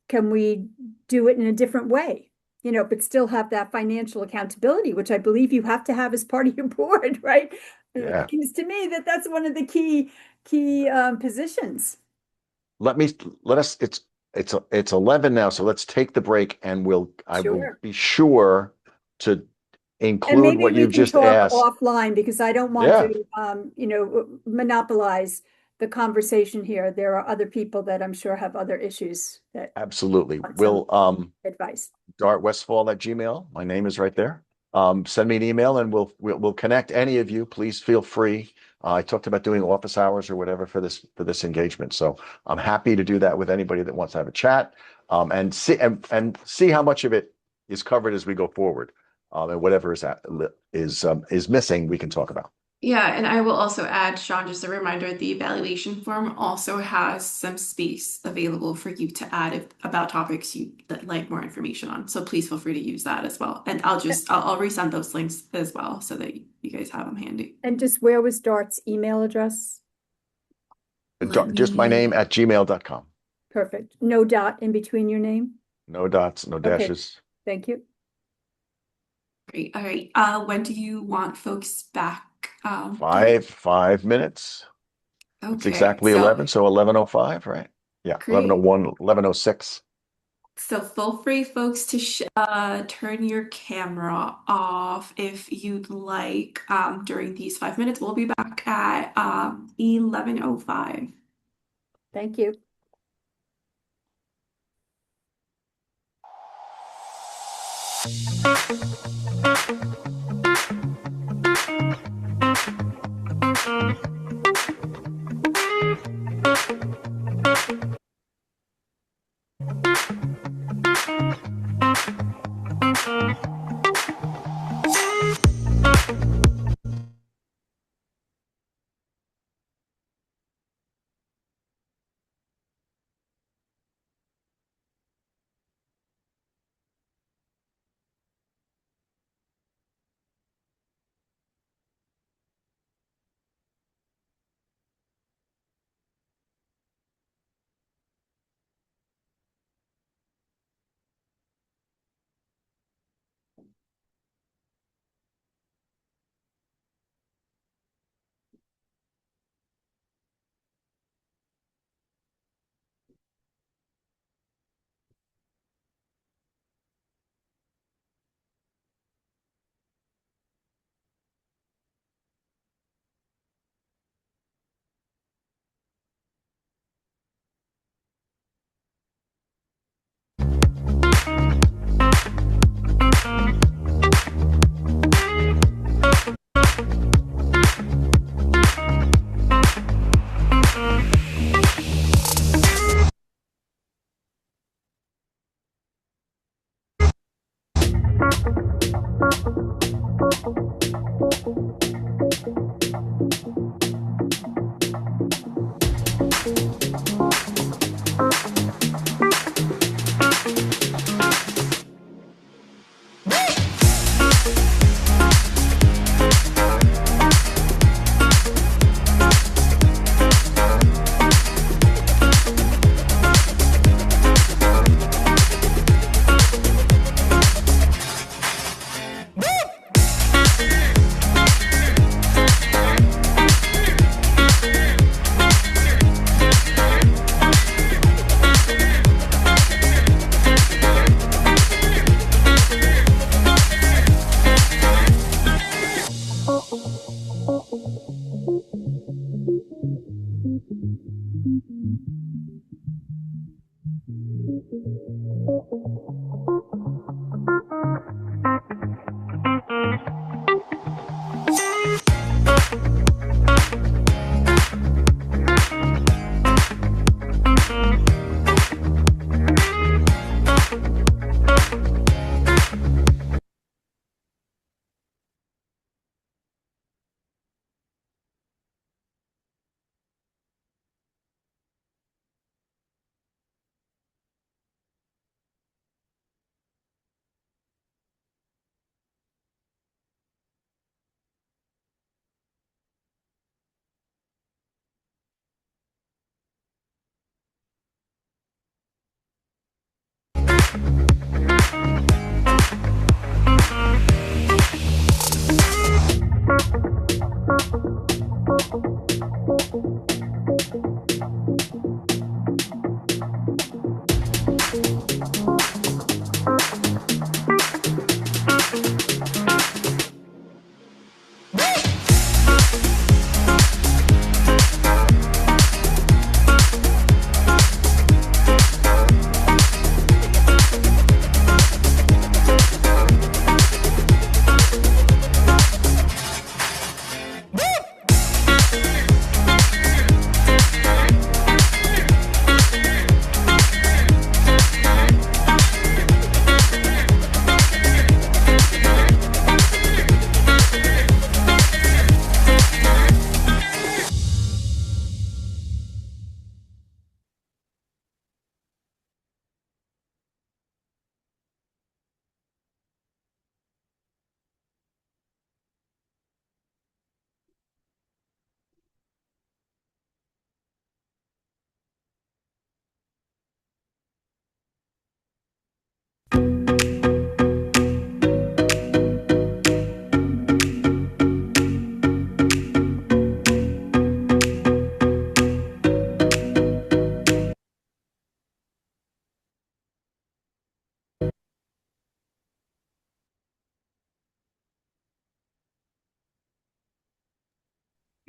can we do it in a different way? But still have that financial accountability, which I believe you have to have as part of your board, right? Yeah. It seems to me that that's one of the key positions. It's 11 now, so let's take the break, and I will be sure to include and what you've just talk asked offline, because I don't want to monopolize the conversation here, there are other people that I'm sure have other issues that Absolutely. want We'll, some advice. Westphal@gmail. My name is right there. Send me an email and we'll connect any of you. Please feel free. I talked about doing office hours or whatever for this engagement. So I'm happy to do that with anybody that wants to have a chat, and see how much of it is covered as we go forward. And whatever is missing, we can talk about. Yeah, and I will also add, Sean, just a reminder, the evaluation form also has some space available for you to add about topics you'd like more information on. So please feel free to use that as well. And I'll resend those links as well so that you guys have them handy. And just where was Dart's email address? Just my name at gmail.com. Perfect. No dot in between your name? No dots, no Okay. dashes. Thank you. Great. All right. When do you want folks back? 5 minutes. It's Okay. exactly 11, so 11:05, right? Yeah, Great. 11:01, 11:06. So feel free, folks, to turn your camera off if you'd like during these 5 minutes. We'll be back at 11:05. Thank you.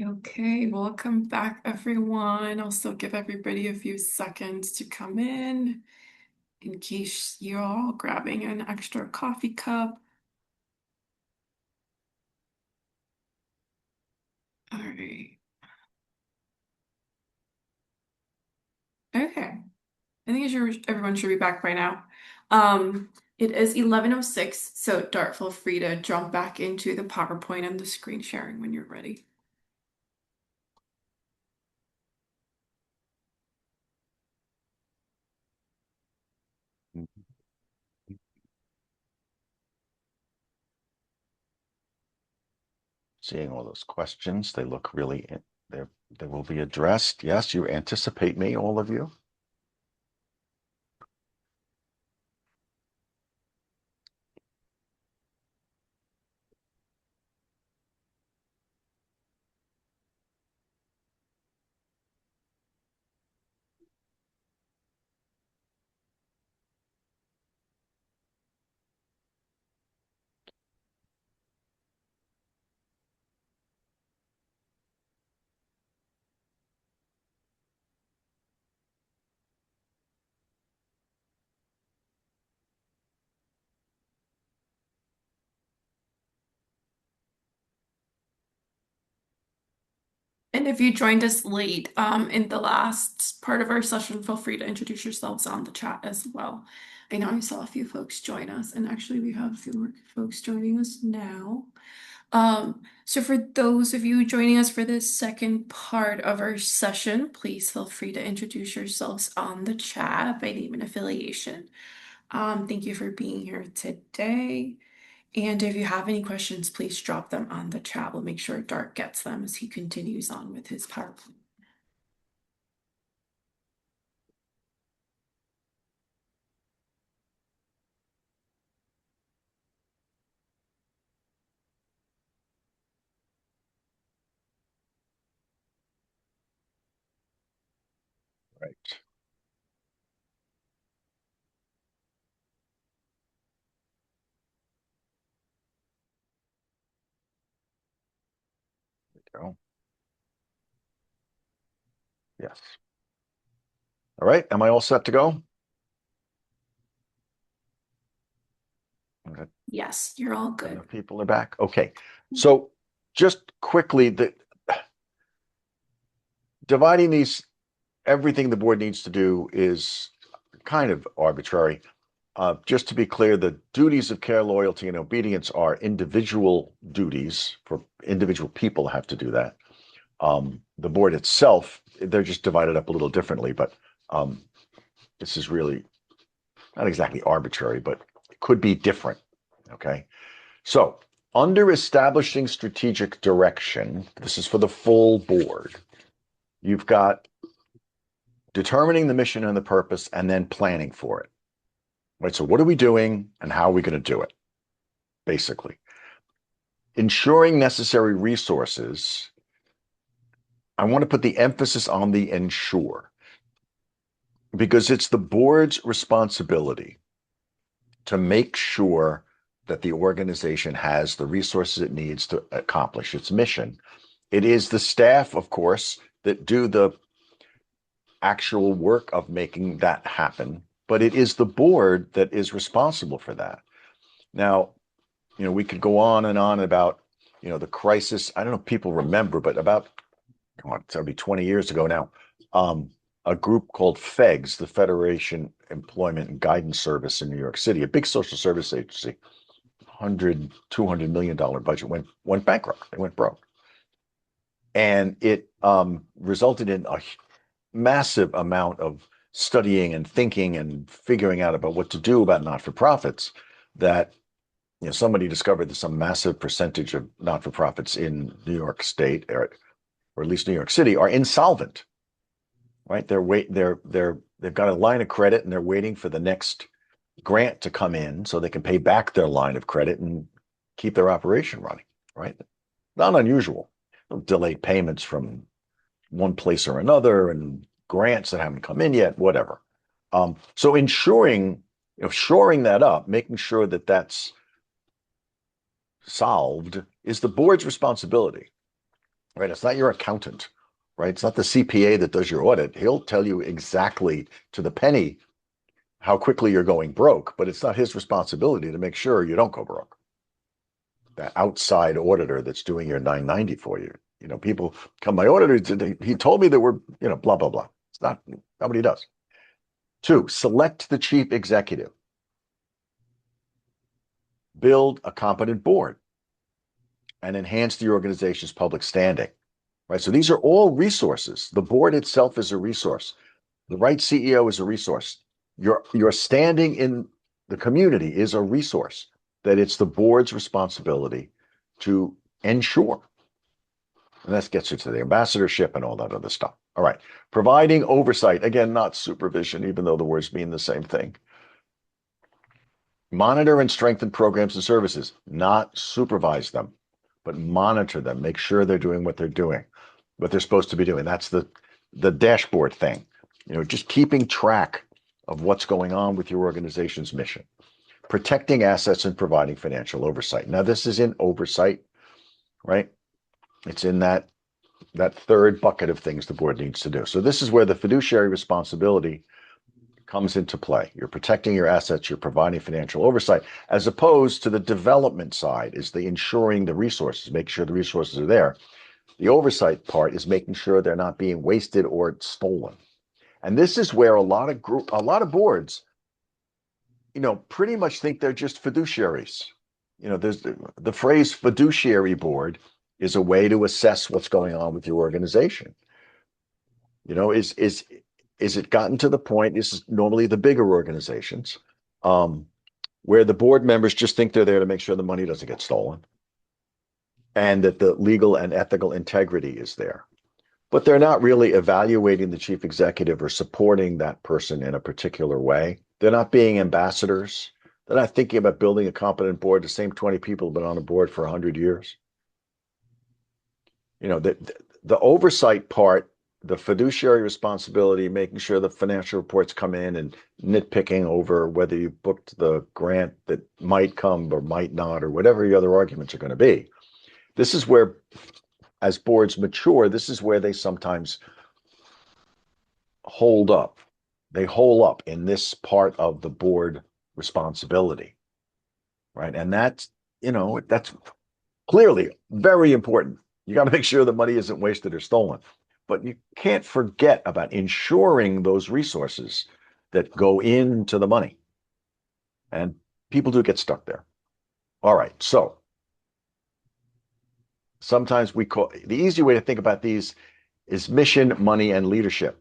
Okay, welcome back, everyone. I'll still give everybody a few seconds to come in case you're all grabbing an extra coffee cup. All right. Okay. I think everyone should be back by now. It is 11:06, so Dart, feel free to jump back into the PowerPoint and the screen sharing when you're ready. Seeing all those questions, they look really, they will be addressed. Yes, you anticipate me, all of you. And if you joined us late, in the last part of our session, feel free to introduce yourselves on the chat as well. I know I saw a few folks join us, and actually we have a few more folks joining us now. So for those of you joining us for this second part of our session, please feel free to introduce yourselves on the chat by name and affiliation. Thank you for being here today. And if you have any questions, please drop them on the chat. We'll make sure Dart gets them as he continues on with his PowerPoint. Right. There we go. Yes. All right. Am I all set to go? Okay. Yes, you're all And good. the people are back. Okay. So just quickly, dividing these, everything the board needs to do is kind of arbitrary. Just to be clear, the duties of care, loyalty, and obedience are individual duties for individual people have to do that. The board itself, they're just divided up a little differently, but this is really not exactly arbitrary, but it could be different. Okay. So, under establishing strategic direction, this is for the full board. You've got determining the mission and the purpose and then planning for it. Right? So, what are we doing and how are we going to do it? Basically, ensuring necessary resources. I want to put the emphasis on the ensure because it's the board's responsibility to make sure that the organization has the resources it needs to accomplish its mission. It is the staff, of course, that do the actual work of making that happen, but it is the board that is responsible for that. Now, we could go on and on about, the crisis. I don't know if people remember, but about, it's going to be 20 years ago now, a group called FEGS, the Federation Employment and Guidance Service in New York City, a big social service agency, $200 million budget went bankrupt. They went broke. And it resulted in a massive amount of studying and thinking and figuring out about what to do about not-for-profits that somebody discovered that some massive percentage of not-for-profits in New York State or at least New York City are insolvent. Right? They've got a line of credit and they're waiting for the next grant to come in so they can pay back their line of credit and keep their operation running. Right? Not unusual. Delayed payments from one place or another and grants that haven't come in yet, whatever. So shoring that up, making sure that that's solved is the board's responsibility. right? It's not your accountant, right? It's not the CPA that does your audit. He'll tell you exactly to the penny how quickly you're going broke, but it's not his responsibility to make sure you don't go broke. That outside auditor that's doing your 990 for you. You know, people come, my auditor, he told me that we're, you know, blah, blah, blah. It's not what he does. 2, select the chief executive. Build a competent board and enhance the organization's public standing, right? So these are all resources. The board itself is a resource. The right CEO is a resource. Your standing in the community is a resource that it's the board's responsibility to ensure. And that gets you to the ambassadorship and all that other stuff. All right. Providing oversight. Again, not supervision, even though the words mean the same thing. Monitor and strengthen programs and services, not supervise them, but monitor them. Make sure they're doing what they're doing, what they're supposed to be doing. That's the dashboard thing. You know, just keeping track of what's going on with your organization's mission. Protecting assets and providing financial oversight. Now, this is in oversight, right? It's in that third bucket of things the board needs to do. So this is where the fiduciary responsibility comes into play. You're protecting your assets, you're providing financial oversight, as opposed to the development side is the ensuring the resources, make sure the resources are there. The oversight part is making sure they're not being wasted or stolen. And this is where a lot of boards, you know, pretty much think they're just fiduciaries. You know, there's the phrase fiduciary board is a way to assess what's going on with your organization. You know, is it gotten to the point, this is normally the bigger organizations, where the board members just think they're there to make sure the money doesn't get stolen and that the legal and ethical integrity is there. But they're not really evaluating the chief executive or supporting that person in a particular way. They're not being ambassadors. They're not thinking about building a competent board. The same 20 people have been on a board for 100 years. You know, the oversight part, the fiduciary responsibility, making sure the financial reports come in and nitpicking over whether you booked the grant that might come or might not, or whatever the other arguments are going to be. This is where, as boards mature, this is where they sometimes hold up. They hole up in this part of the board responsibility, right? And that's, you know, that's clearly very important. You got to make sure the money isn't wasted or stolen. But you can't forget about ensuring those resources that go into the money. And people do get stuck there. All right. So sometimes we call the easy way to think about these is mission, money, and leadership.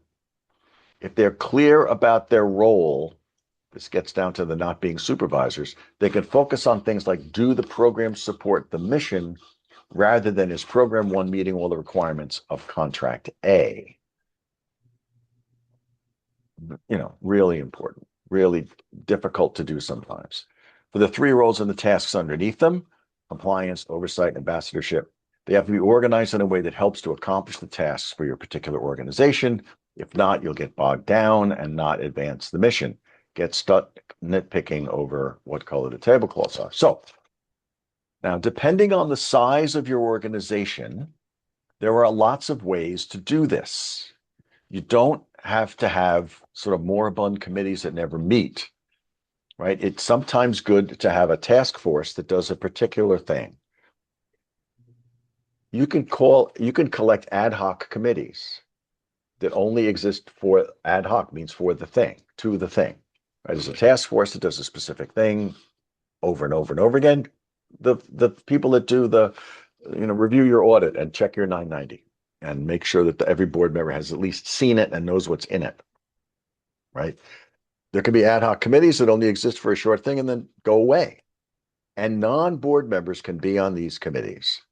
If they're clear about their role, this gets down to the not being supervisors, they can focus on things like, do the program support the mission rather than is program 1 meeting all the requirements of contract A? You know, really important, really difficult to do sometimes. For the 3 roles and the tasks underneath them, compliance, oversight, ambassadorship, they have to be organized in a way that helps to accomplish the tasks for your particular organization. If not, you'll get bogged down and not advance the mission. Get stuck nitpicking over what color the tablecloths are. So now, depending on the size of your organization, there are lots of ways to do this. You don't have to have sort of moribund committees that never meet, right? It's sometimes good to have a task force that does a particular thing. You can collect ad hoc committees that only exist for ad hoc, means for the thing, to the thing. Right? There's a task force that does a specific thing over and over and over again. The people that do the, you know, review your audit and check your 990 and make sure that every board member has at least seen it and knows what's in it, right? There can be ad hoc committees that only exist for a short thing and then go away. And non-board members can be on these committees,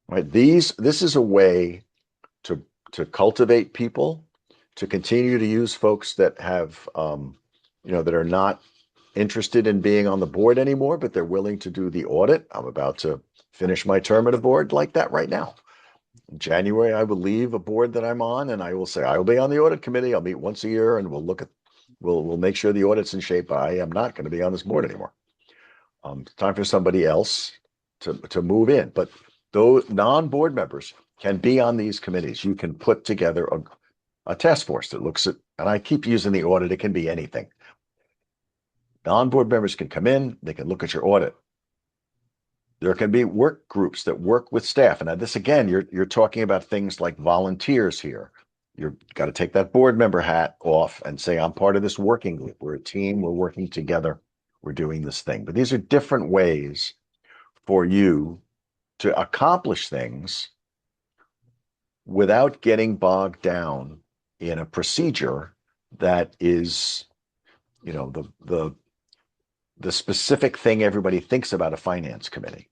right? This is a way to cultivate people, to continue to use folks that have, you know, that are not interested in being on the board anymore, but they're willing to do the audit. I'm about to finish my term at a board like that right now. In January, I will leave a board that I'm on, and I will say I will be on the audit committee. I'll meet once a year, and we'll make sure the audit's in shape. I am not going to be on this board anymore. It's time for somebody else to move in. But those non-board members can be on these committees. You can put together a task force that looks at, and I keep using the audit, it can be anything. Non-board members can come in, they can look at your audit. There can be work groups that work with staff. And this, again, you're talking about things like volunteers here. You've got to take that board member hat off and say, I'm part of this working group. We're a team, we're working together, we're doing this thing. But these are different ways for you to accomplish things without getting bogged down in a procedure that is, you know, the specific thing everybody thinks about a finance committee,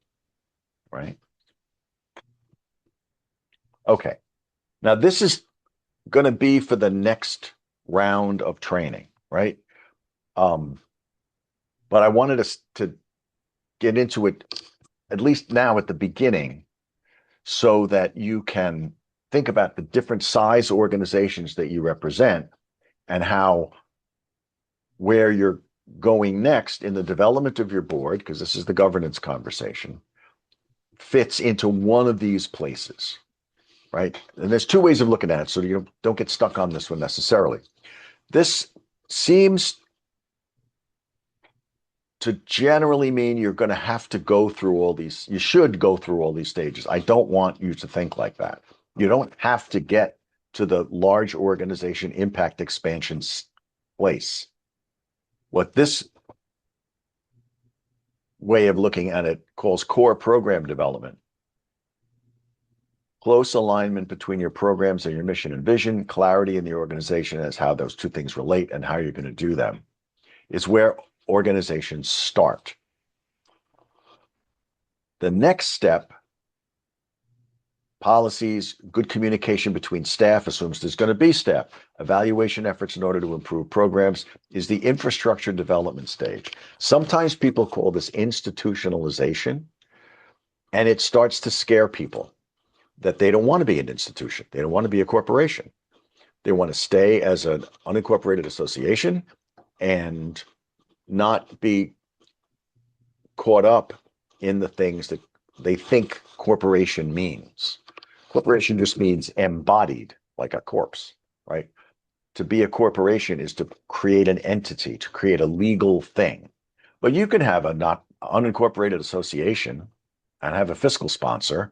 right? Okay. Now this is going to be for the next round of training, right? But I wanted us to get into it at least now at the beginning so that you can think about the different size organizations that you represent and how where you're going next in the development of your board, because this is the governance conversation, fits into one of these places, right? And there's two ways of looking at it, so you don't get stuck on this one necessarily. This seems to generally mean you're going to have to go through all these, you should go through all these stages. I don't want you to think like that. You don't have to get to the large organization impact expansion place. What this way of looking at it calls core program development. Close alignment between your programs and your mission and vision, clarity in the organization as how those two things relate and how you're going to do them is where organizations start. The next step, policies, good communication between staff, assumes there's going to be staff, evaluation efforts in order to improve programs, is the infrastructure development stage. Sometimes people call this institutionalization, and it starts to scare people that they don't want to be an institution. They don't want to be a corporation. They want to stay as an unincorporated association and not be caught up in the things that they think corporation means. Corporation just means embodied, like a corpse, right? To be a corporation is to create an entity, to create a legal thing. But you can have a not unincorporated association and have a fiscal sponsor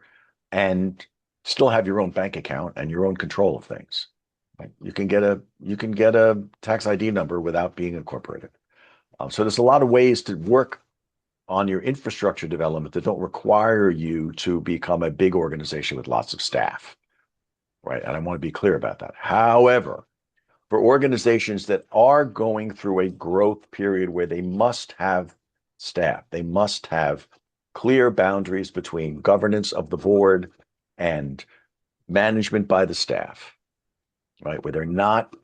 and still have your own bank account and your own control of things. Right? You can get a tax ID number without being incorporated. So there's a lot of ways to work on your infrastructure development that don't require you to become a big organization with lots of staff, right? And I want to be clear about that. However, for organizations that are going through a growth period where they must have staff, they must have clear boundaries between governance of the board and management by the staff, right? Where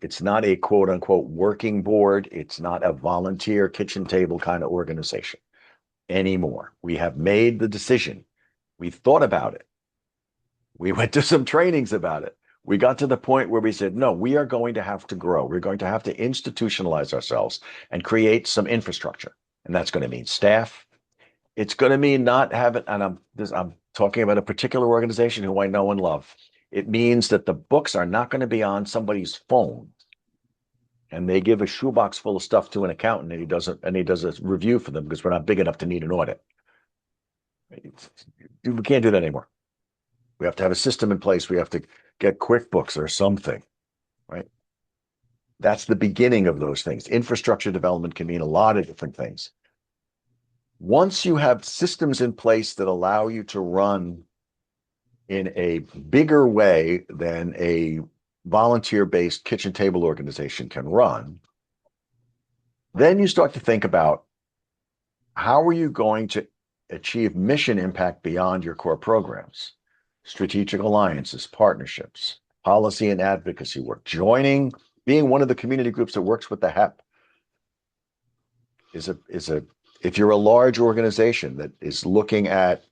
it's not a quote unquote working board. It's not a volunteer kitchen table kind of organization anymore. We have made the decision. We've thought about it. We went to some trainings about it. We got to the point where we said, no, we are going to have to grow. We're going to have to institutionalize ourselves and create some infrastructure. And that's going to mean staff. It's going to mean not having, and I'm talking about a particular organization who I know and love. It means that the books are not going to be on somebody's phone. And they give a shoebox full of stuff to an accountant and he does a review for them because we're not big enough to need an audit. We can't do that anymore. We have to have a system in place. We have to get QuickBooks or something, right? That's the beginning of those things. Infrastructure development can mean a lot of different things. Once you have systems in place that allow you to run in a bigger way than a volunteer-based kitchen table organization can run, then you start to think about how are you going to achieve mission impact beyond your core programs, strategic alliances, partnerships, policy and advocacy work, being one of the community groups that works with the HEP if you're a large organization that is looking at,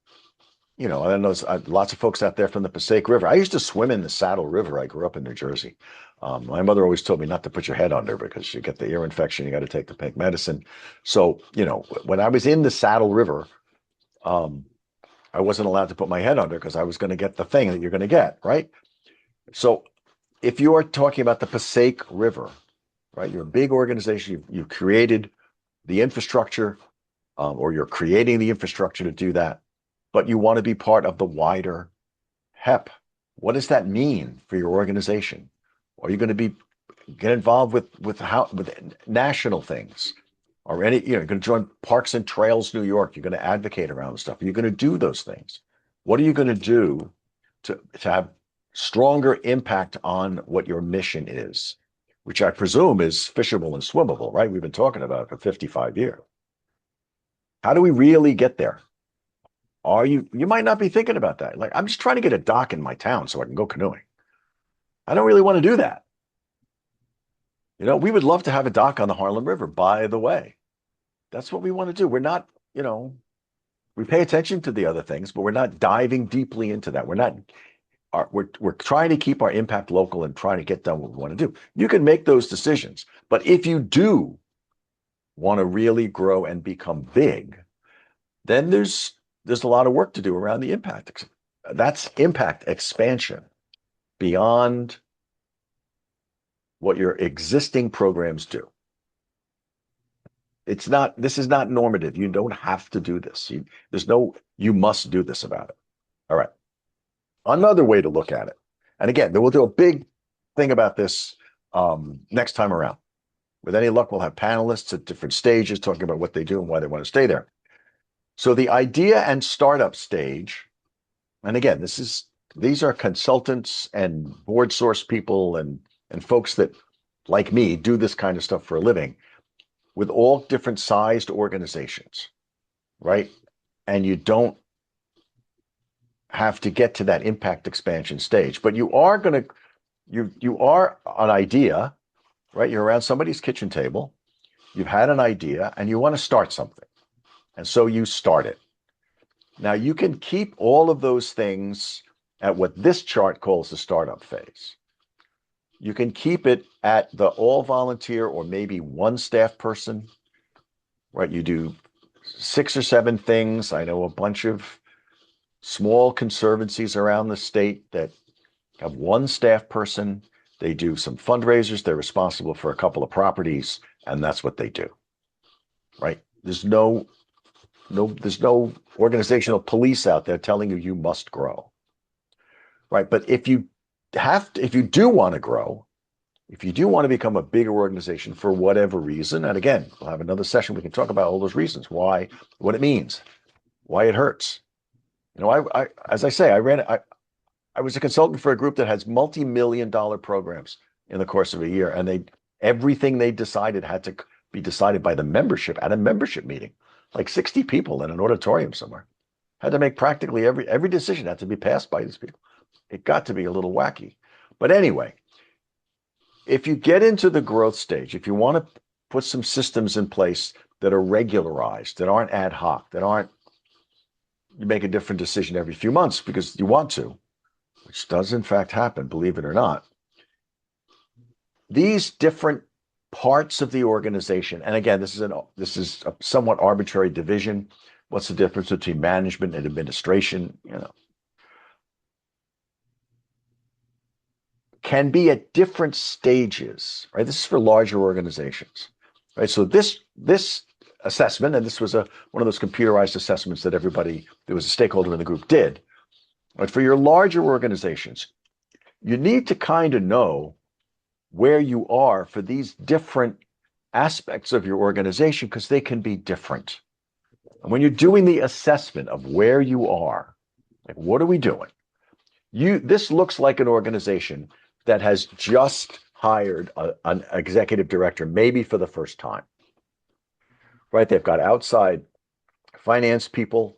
I don't know, lots of folks out there from the Passaic River. I used to swim in the Saddle River. I grew up in New Jersey. My mother always told me not to put your head under because you get the ear infection. You got to take the pink medicine. So, when I was in the Saddle River, I wasn't allowed to put my head under because I was going to get the thing that you're going to get, right? So if you are talking about the Passaic River, right, you're a big organization, you've created the infrastructure, or you're creating the infrastructure to do that, but you want to be part of the wider HEP. What does that mean for your organization? Are you going to get involved with national things? Or you're going to join Parks and Trails New York. You're going to advocate around stuff. You're going to do those things. What are you going to do to have stronger impact on what your mission is, which I presume is fishable and swimmable, right? We've been talking about it for 55 years. How do we really get there? You might not be thinking about that. Like, I'm just trying to get a dock in my town so I can go canoeing. I don't really want to do that. We would love to have a dock on the Harlem River, by the way. That's what we want to do. We're not, we pay attention to the other things, but we're not diving deeply into that. We're trying to keep our impact local and trying to get done what we want to do. You can make those decisions, but if you do want to really grow and become big, then there's a lot of work to do around the impact. That's impact expansion beyond what your existing programs do. This is not normative. You don't have to do this. You must do this about it. All right. Another way to look at it. And again, we'll do a big thing about this next time around. With any luck, we'll have panelists at different stages talking about what they do and why they want to stay there. So the idea and startup stage, and again, these are consultants and board source people and folks that, like me, do this kind of stuff for a living with all different sized organizations, right? And you don't have to get to that impact expansion stage, but you are an idea, right? You're around somebody's kitchen table, you've had an idea and you want to start something. And so you start it. Now you can keep all of those things at what this chart calls the startup phase. You can keep it at the all volunteer or maybe one staff person, right? You do 6 or 7 things. I know a bunch of small conservancies around the state that have one staff person. They do some fundraisers. They're responsible for a couple of properties, and that's what they do, right? There's no organizational police out there telling you must grow, right? But if you do want to grow, if you do want to become a bigger organization for whatever reason, and again, we'll have another session, we can talk about all those reasons, why, what it means, why it hurts. As I say, I was a consultant for a group that has multi-million-dollar programs in the course of a year, and everything they decided had to be decided by the membership at a membership meeting, like 60 people in an auditorium somewhere. Had to make practically every decision had to be passed by these people. It got to be a little wacky. But anyway, if you get into the growth stage, if you want to put some systems in place that are regularized, that aren't ad hoc, you make a different decision every few months because you want to, which does in fact happen, believe it or not. These different parts of the organization, and again, this is a somewhat arbitrary division. What's the difference between management and administration? Can be at different stages, right? This is for larger organizations, right? So this assessment, and this was one of those computerized assessments that there was a stakeholder in the group did, right? For your larger organizations, you need to kind of know where you are for these different aspects of your organization because they can be different. And when you're doing the assessment of where you are, like what are we doing? This looks like an organization that has just hired an executive director, maybe for the first time, right? They've got outside finance people.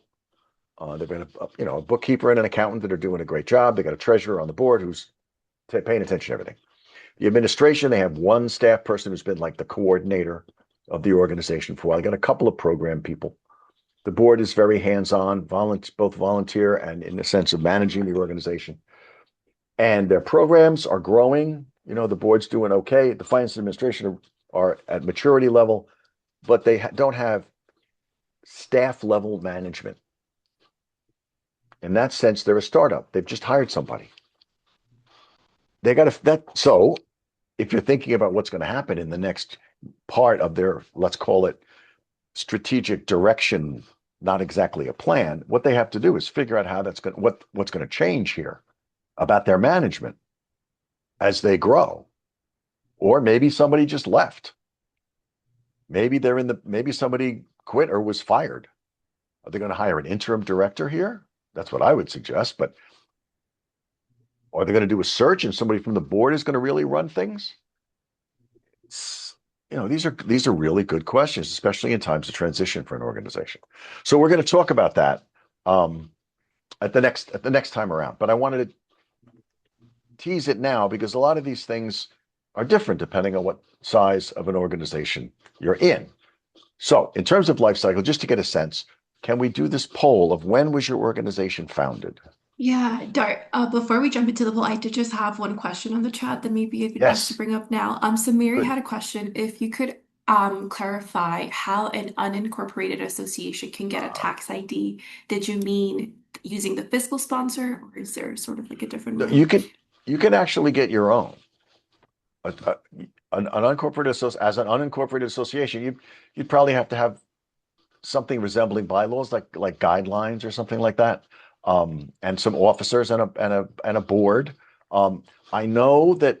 They've got a bookkeeper and an accountant that are doing a great job. They got a treasurer on the board who's paying attention to everything. The administration, they have one staff person who's been like the coordinator of the organization for a while. They got a couple of program people. The board is very hands-on, both volunteer and in the sense of managing the organization. And their programs are growing. The board's doing okay. The finance administration are at maturity level, but they don't have staff level management. In that sense, they're a startup. They've just hired somebody. They got to that. So if you're thinking about what's going to happen in the next part of their, let's call it strategic direction, not exactly a plan, what they have to do is figure out how that's going what's going to change here about their management as they grow. Or maybe somebody just left. Maybe somebody quit or was fired. Are they going to hire an interim director here? That's what I would suggest. But are they going to do a search and somebody from the board is going to really run things? These are really good questions, especially in times of transition for an organization. So we're going to talk about that at the next time around. But I wanted to tease it now because a lot of these things are different depending on what size of an organization you're in. So in terms of life cycle, just to get a sense, can we do this poll of when was your organization founded? Yeah, Dart, before we jump into the poll, I did just have one question on the chat that maybe it'd be best to Yes, bring up now. So Mary good. had a question. If you could clarify how an unincorporated association can get a tax ID. Did you mean using the fiscal sponsor, or is there sort of like a different No, way? you can actually get your own. An unincorporated as an unincorporated association, you'd probably have to have something resembling bylaws, like guidelines or something like that, and some officers and a board. I know that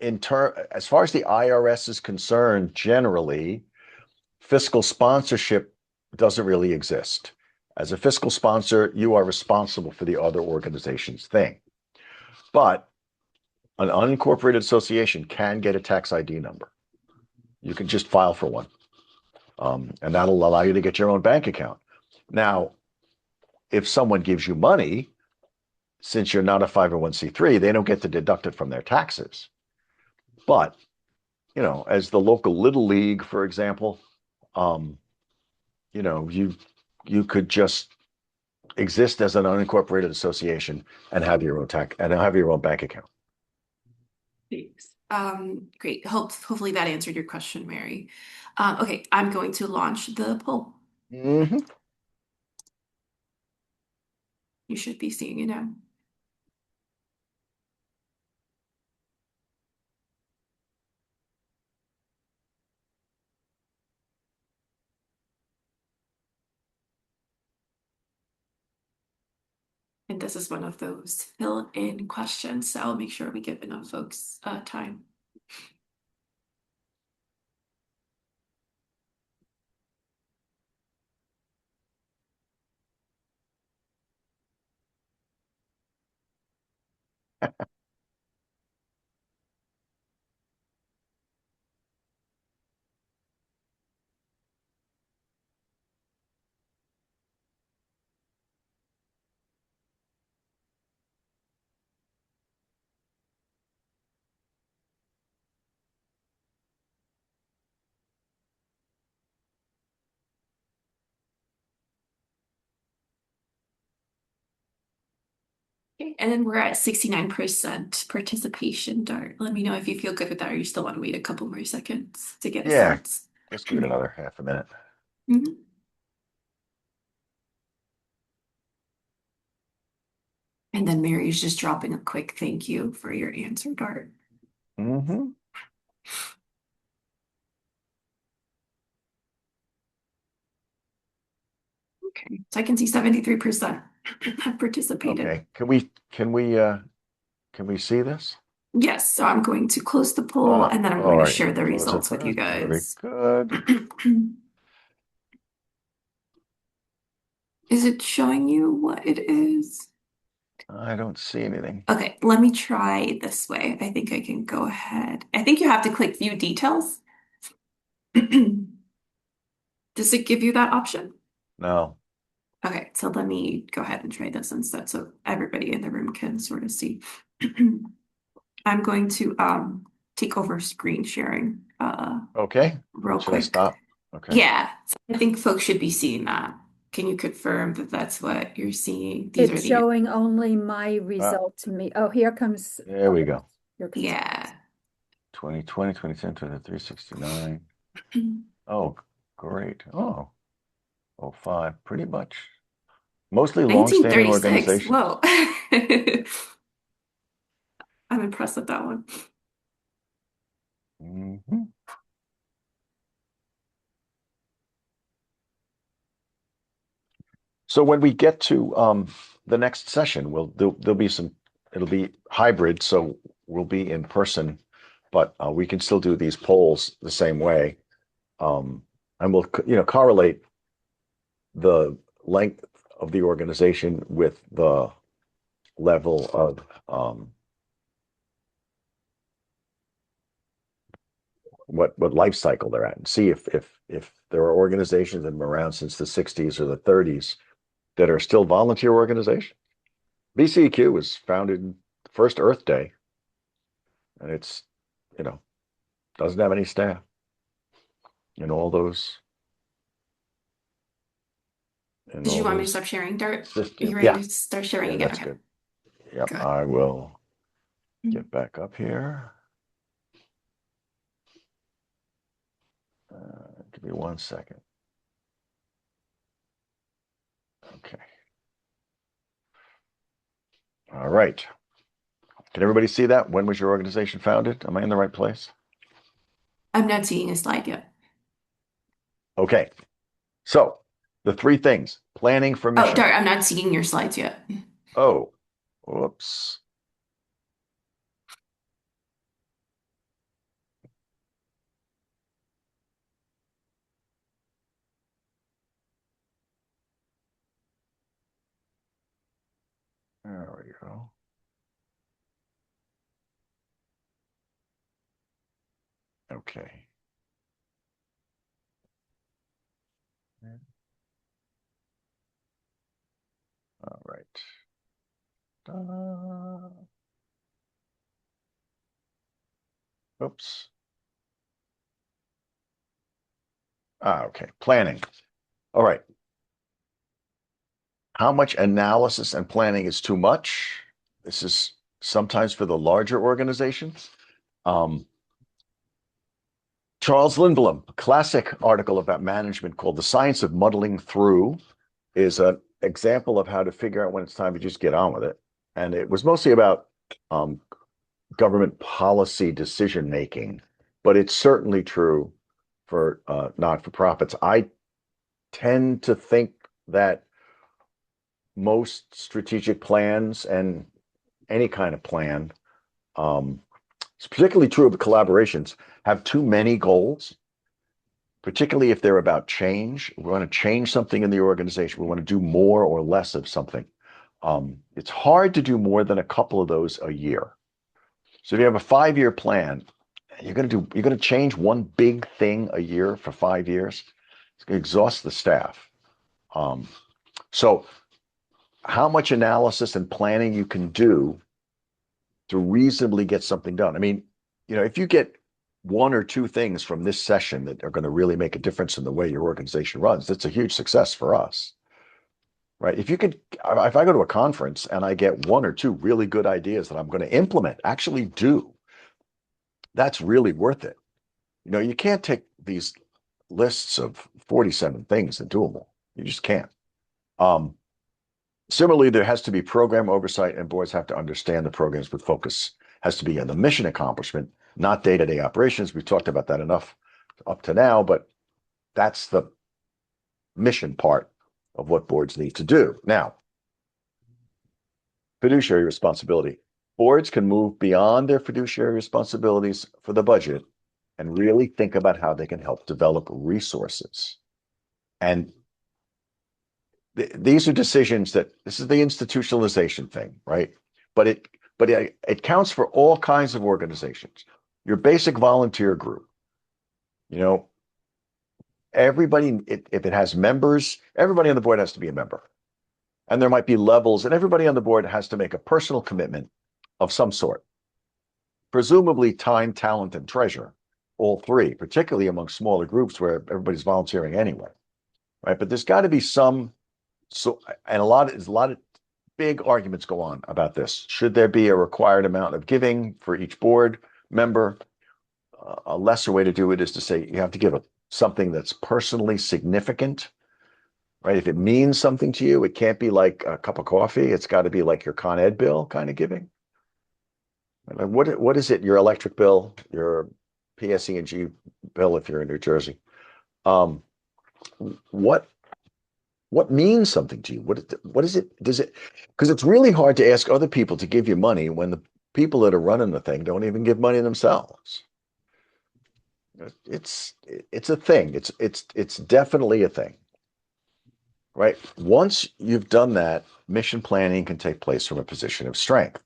as far as the IRS is concerned, generally, fiscal sponsorship doesn't really exist. As a fiscal sponsor, you are responsible for the other organization's thing. But an unincorporated association can get a tax ID number. You can just file for one, and that'll allow you to get your own bank account. Now, if someone gives you money, since you're not a 501c3, they don't get to deduct it from their taxes. But, as the local Little League, for example, um, you could just exist as an unincorporated association and have your own bank account. Thanks. Great. Hopefully that answered your question, Mary. Okay, I'm going to launch the poll. Mm-hmm. You should be seeing it now. And this is one of those fill-in questions, so I'll make sure we give enough folks time. Okay, and then we're at 69% participation, Dart. Let me know if you feel good with that or you still want to wait a couple more seconds to get us Yeah, thoughts. let's give it another half a minute. Mhm. And then Mary's just dropping a quick thank you for your answer, Dart. Mm-hmm. Okay, so I can see 73% have participated. Okay. Can we see this? Yes, so I'm going to close the poll and then I'm All going to right. share the Close it results with you first. Very guys. good. Is it showing you what it is? I don't see anything. Okay, let me try this way. I think I can go ahead. I think you have to click view details. Does it give you that option? No. Okay, so let me go ahead and try this instead so everybody in the room can sort of see. I'm going to take over screen sharing Okay. real Should I quick. stop? Okay. Yeah, so I think folks should be seeing that. Can you confirm that that's what you're seeing? These are It's the, showing only my result to me. Oh, here comes. There we go. Here comes. yeah. 2020, 2010, 369. Oh, great. Oh, 05. Pretty much Mostly long-standing 1936. organizations. Whoa. I'm impressed with that one. Mhm. So when we get to the next session, there'll be some, it'll be hybrid, so we'll be in person, but we can still do these polls the same way. And we'll, correlate the length of the organization with the level of what life cycle they're at, and see if there are organizations that have been around since the 60s or the 30s that are still volunteer organizations. BCEQ was founded the first Earth Day, and it's, you know, doesn't have any staff in all those in Did you all want me to those stop sharing, Dart? Are systems. you ready Yeah, to start sharing yeah, again? that's Okay, good. Yep, good. I will get back up here. Give me 1 second. Okay. All right. Can everybody see that? When was your organization founded? Am I in the right place? I'm not seeing a slide yet. Okay. So the three things: planning for Oh, mission. Dart, I'm not seeing your slides yet. Oh, whoops. There we go. Okay. All right. Oops. Okay. Planning. All right. How much analysis and planning is too much? This is sometimes for the larger organizations. Um, Charles Lindblom, a classic article about management called The Science of Muddling Through, is an example of how to figure out when it's time to just get on with it. And it was mostly about um, government policy decision making, but it's certainly true for not-for-profits. I tend to think that most strategic plans and any kind of plan, it's particularly true of collaborations, have too many goals, particularly if they're about change. We want to change something in the organization. We want to do more or less of something. It's hard to do more than a couple of those a year. So if you have a 5-year plan, you're going to change one big thing a year for 5 years. It's going to exhaust the staff. So how much analysis and planning you can do to reasonably get something done. I mean, if you get one or two things from this session that are going to really make a difference in the way your organization runs, that's a huge success for us, right? If I go to a conference and I get one or two really good ideas that I'm going to implement, actually do, that's really worth it. You can't take these lists of 47 things and do them all. You just can't. Similarly, there has to be program oversight, and boards have to understand the programs with focus has to be on the mission accomplishment, not day-to-day operations. We've talked about that enough up to now, but that's the mission part of what boards need to do. Now, fiduciary responsibility. Boards can move beyond their fiduciary responsibilities for the budget and really think about how they can help develop resources. And these are decisions this is the institutionalization thing, right? But it counts for all kinds of organizations. Your basic volunteer group, you know, everybody, if it has members, everybody on the board has to be a member. And there might be levels, and everybody on the board has to make a personal commitment of some sort. Presumably time, talent, and treasure, all three, particularly among smaller groups where everybody's volunteering anyway, right? But there's got to be some. So, and a lot of big arguments go on about this. Should there be a required amount of giving for each board member? A lesser way to do it is to say you have to give something that's personally significant, right? If it means something to you, it can't be like a cup of coffee. It's got to be like your Con Ed bill kind of giving. Like what is it? Your electric bill, your PSE&G bill if you're in New Jersey. Um, what what means something to you? What is it? Does it? Because it's really hard to ask other people to give you money when the people that are running the thing don't even give money themselves. It's a thing. It's definitely a thing, right? Once you've done that, mission planning can take place from a position of strength,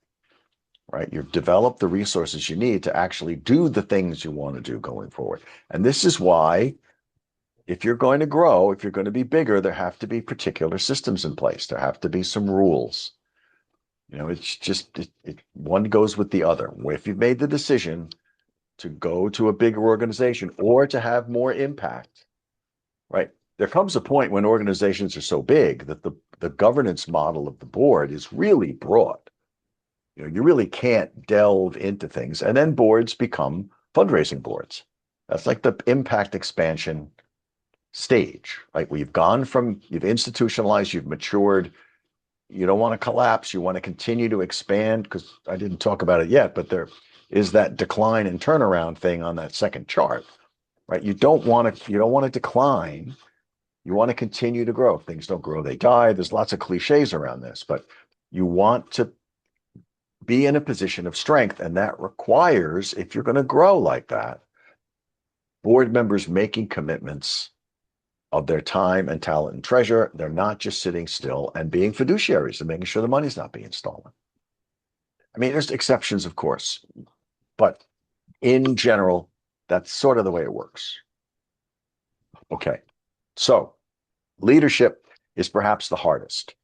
right? You've developed the resources you need to actually do the things you want to do going forward. And this is why, if you're going to grow, if you're going to be bigger, there have to be particular systems in place. There have to be some rules. It's just one goes with the other. If you've made the decision to go to a bigger organization or to have more impact, right? There comes a point when organizations are so big that the governance model of the board is really broad. You really can't delve into things. And then boards become fundraising boards. That's like the impact expansion stage, right? You've institutionalized, you've matured. You don't want to collapse. You want to continue to expand, because I didn't talk about it yet, but there is that decline and turnaround thing on that second chart, right? You don't want to decline. You want to continue to grow. If things don't grow, they die. There's lots of cliches around this, but you want to be in a position of strength. And that requires, if you're going to grow like that, board members making commitments of their time and talent and treasure. They're not just sitting still and being fiduciaries and making sure the money's not being stolen. I mean, there's exceptions, of course, but in general, that's sort of the way it works. Okay. So leadership is perhaps the hardest.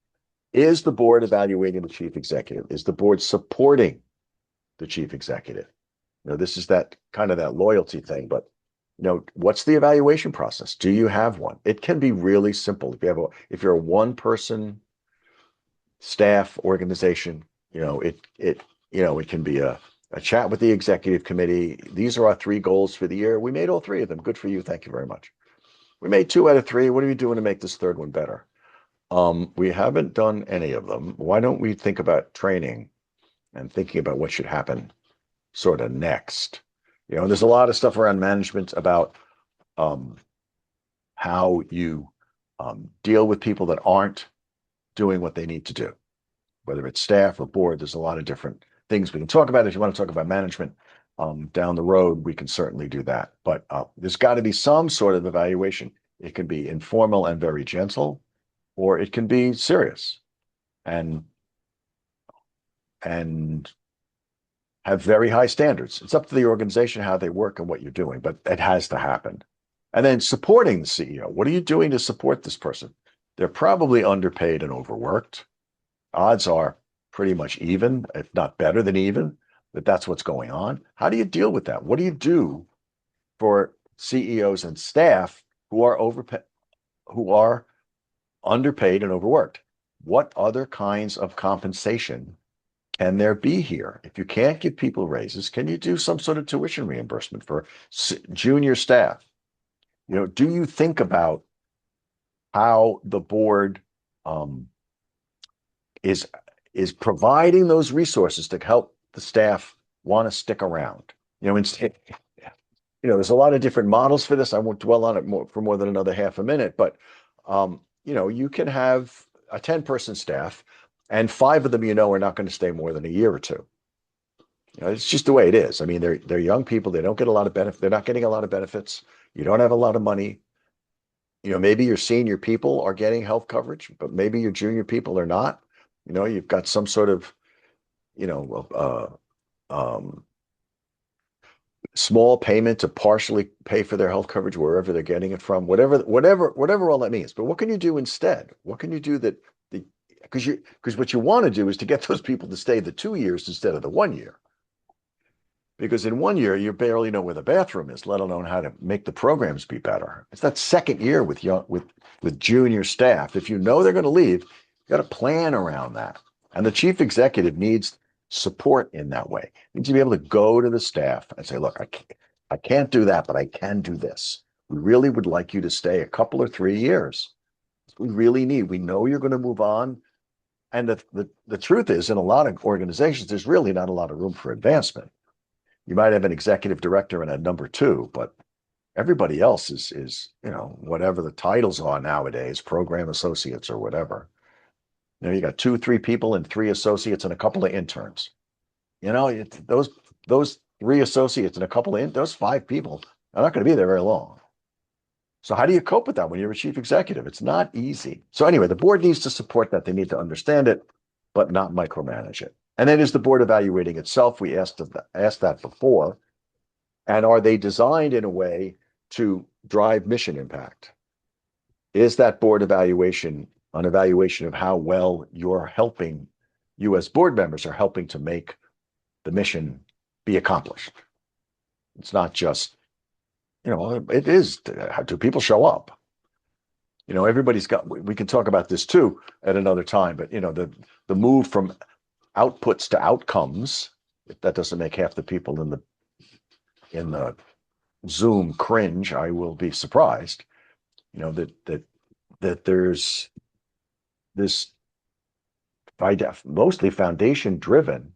Is the board evaluating the chief executive? Is the board supporting the chief executive? This is that kind of that loyalty thing, but what's the evaluation process? Do you have one? It can be really simple. If you're a one person staff organization, it can be a chat with the executive committee. These are our 3 goals for the year. We made all 3 of them. Good for you. Thank you very much. We made 2 out of 3. What are we doing to make this 3rd one better? We haven't done any of them. Why don't we think about training and thinking about what should happen sort of next? There's a lot of stuff around management about how you deal with people that aren't doing what they need to do, whether it's staff or board. There's a lot of different things we can talk about. If you want to talk about management down the road, we can certainly do that. But there's got to be some sort of evaluation. It can be informal and very gentle, or it can be serious and have very high standards. It's up to the organization how they work and what you're doing, but it has to happen. And then supporting the CEO. What are you doing to support this person? They're probably underpaid and overworked. Odds are pretty much even, if not better than even, that that's what's going on. How do you deal with that? What do you do for CEOs and staff who are underpaid and overworked? What other kinds of compensation can there be here? If you can't give people raises, can you do some sort of tuition reimbursement for junior staff? Do you think about how the board is providing those resources to help the staff want to stick around? There's a lot of different models for this. I won't dwell on it for more than another half a minute, but you can have a 10-person staff and 5 of them are not going to stay more than a year or 2. It's just the way it is. I mean, they're young people. They don't get a lot of benefit. They're not getting a lot of benefits. You don't have a lot of money. Maybe your senior people are getting health coverage, but maybe your junior people are not. You've got some sort of, small payment to partially pay for their health coverage wherever they're getting it from, whatever all that means. But what can you do instead? What can you do because what you want to do is to get those people to stay the 2 years instead of the 1 year. Because in 1 year, you barely know where the bathroom is, let alone how to make the programs be better. It's that second year with junior staff. If you know they're going to leave, you got to plan around that. And the chief executive needs support in that way. You need to be able to go to the staff and say, look, I can't do that, but I can do this. We really would like you to stay a couple or 3 years. we really need. We know you're going to move on. And the truth is, in a lot of organizations, there's really not a lot of room for advancement. You might have an executive director and a number two, but everybody else is, whatever the titles are nowadays, program associates or whatever. You got 2, 3 people and 3 associates and a couple of interns. Those 3 associates and a couple of those 5 people are not going to be there very long. So how do you cope with that when you're a chief executive? It's not easy. So anyway, the board needs to support that. They need to understand it, but not micromanage it. And then is the board evaluating itself? We asked that before. And are they designed in a way to drive mission impact? Is that board evaluation an evaluation of how well you as board members are helping to make the mission be accomplished? It's not just, it is, how do people show up? Everybody's got, we can talk about this too at another time, but the move from outputs to outcomes, if that doesn't make half the people in the Zoom cringe, I will be surprised, that there's this mostly foundation driven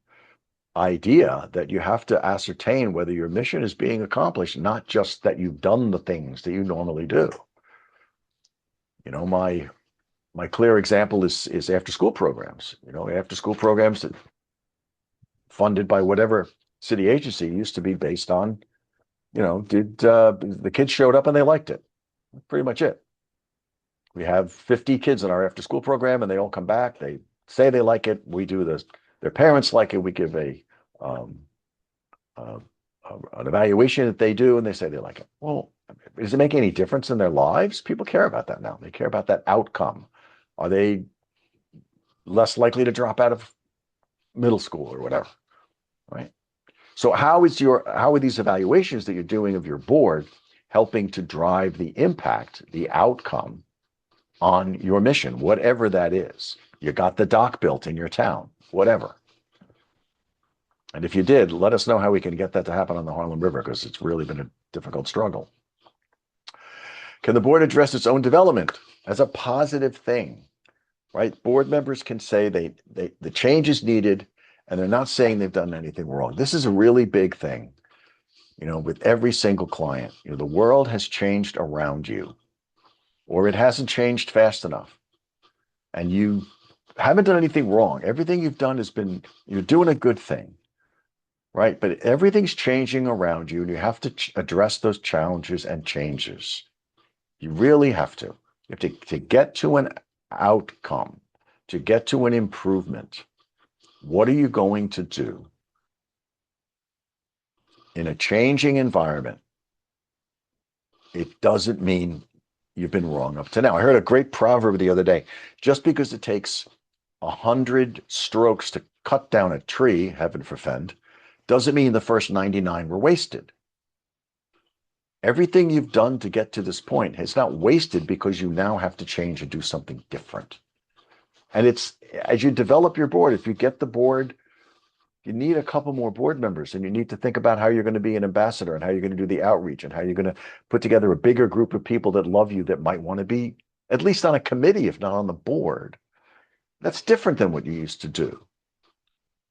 idea that you have to ascertain whether your mission is being accomplished, not just that you've done the things that you normally do. My clear example is after school programs. After school programs that funded by whatever city agency used to be based on, did the kids showed up and they liked it. That's pretty much it. We have 50 kids in our after school program and they all come back. They say they like it. We do this. Their parents like it. We give an evaluation that they do and they say they like it. Well, does it make any difference in their lives? People care about that now. They care about that outcome. Are they less likely to drop out of middle school or whatever, right? So how are these evaluations that you're doing of your board helping to drive the impact, the outcome on your mission, whatever that is? You got the dock built in your town, whatever. And if you did, let us know how we can get that to happen on the Harlem River, because it's really been a difficult struggle. Can the board address its own development as a positive thing, right? Board members can say the change is needed, and they're not saying they've done anything wrong. This is a really big thing, with every single client. The world has changed around you, or it hasn't changed fast enough, and you haven't done anything wrong. Everything you've done you're doing a good thing, right? But everything's changing around you, and you have to address those challenges and changes. You really have to. You have to get to an outcome, to get to an improvement. What are you going to do in a changing environment? It doesn't mean you've been wrong up to now. I heard a great proverb the other day. Just because it takes 100 strokes to cut down a tree, heaven forfend, doesn't mean the first 99 were wasted. Everything you've done to get to this point is not wasted because you now have to change and do something different. And it's as you develop your board, if you get the board, you need a couple more board members, and you need to think about how you're going to be an ambassador and how you're going to do the outreach and how you're going to put together a bigger group of people that love you, that might want to be at least on a committee, if not on the board. That's different than what you used to do.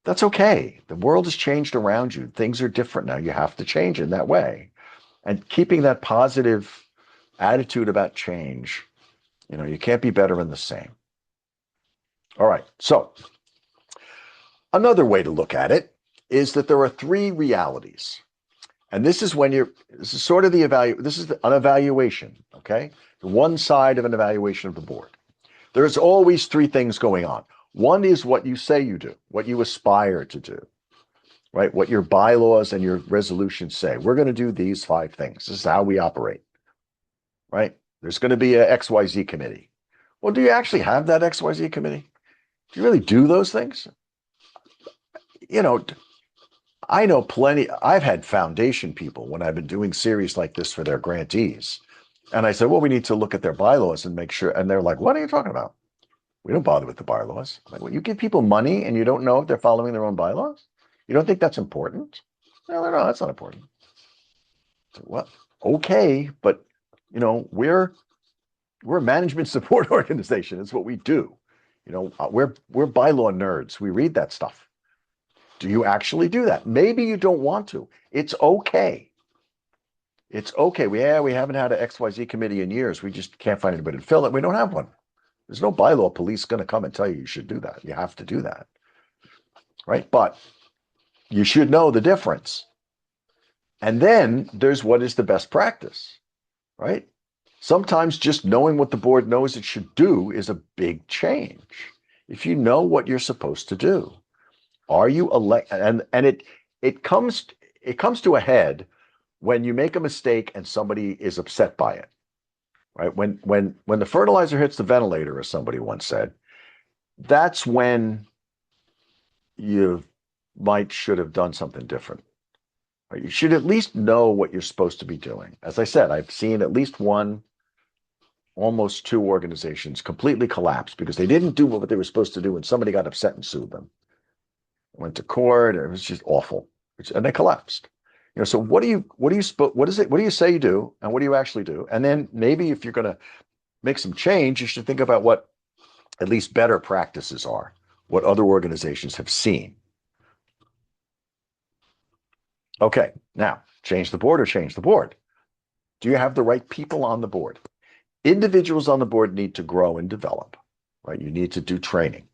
That's okay. The world has changed around you. Things are different now. You have to change in that way. And keeping that positive attitude about change, you can't be better in the same. All right. So another way to look at it is that there are 3 realities. And this is sort of this is an evaluation, okay? One side of an evaluation of the board. There's always 3 things going on. One is what you say you do, what you aspire to do, right? What your bylaws and your resolutions say. We're going to do these 5 things. This is how we operate, right? There's going to be a XYZ committee. Well, do you actually have that XYZ committee? Do you really do those things? I know plenty. I've had foundation people when I've been doing series like this for their grantees. And I said, well, we need to look at their bylaws and make sure. And they're like, what are you talking about? We don't bother with the bylaws. I'm like, well, you give people money and you don't know if they're following their own bylaws? You don't think that's important? No, that's not important. So, well, okay, but we're We're a management support organization. It's what we do. We're bylaw nerds. We read that stuff. Do you actually do that? Maybe you don't want to. It's okay. It's okay. We haven't had an XYZ committee in years. We just can't find anybody to fill it. We don't have one. There's no bylaw police going to come and tell you should do that. You have to do that. Right? But you should know the difference. And then there's what is the best practice, right? Sometimes just knowing what the board knows it should do is a big change. If you know what you're supposed to do, are you elect? And it comes to a head when you make a mistake and somebody is upset by it, right? When the fertilizer hits the ventilator, as somebody once said, that's when you should have done something different. Right? You should at least know what you're supposed to be doing. As I said, I've seen at least one, almost two organizations completely collapse because they didn't do what they were supposed to do and somebody got upset and sued them. Went to court. It was just awful. And they collapsed. So what do you say you do and what do you actually do? And then maybe if you're going to make some change, you should think about what at least better practices are, what other organizations have seen. Okay, now change the board or change the board. Do you have the right people on the board? Individuals on the board need to grow and develop, right? You need to do training,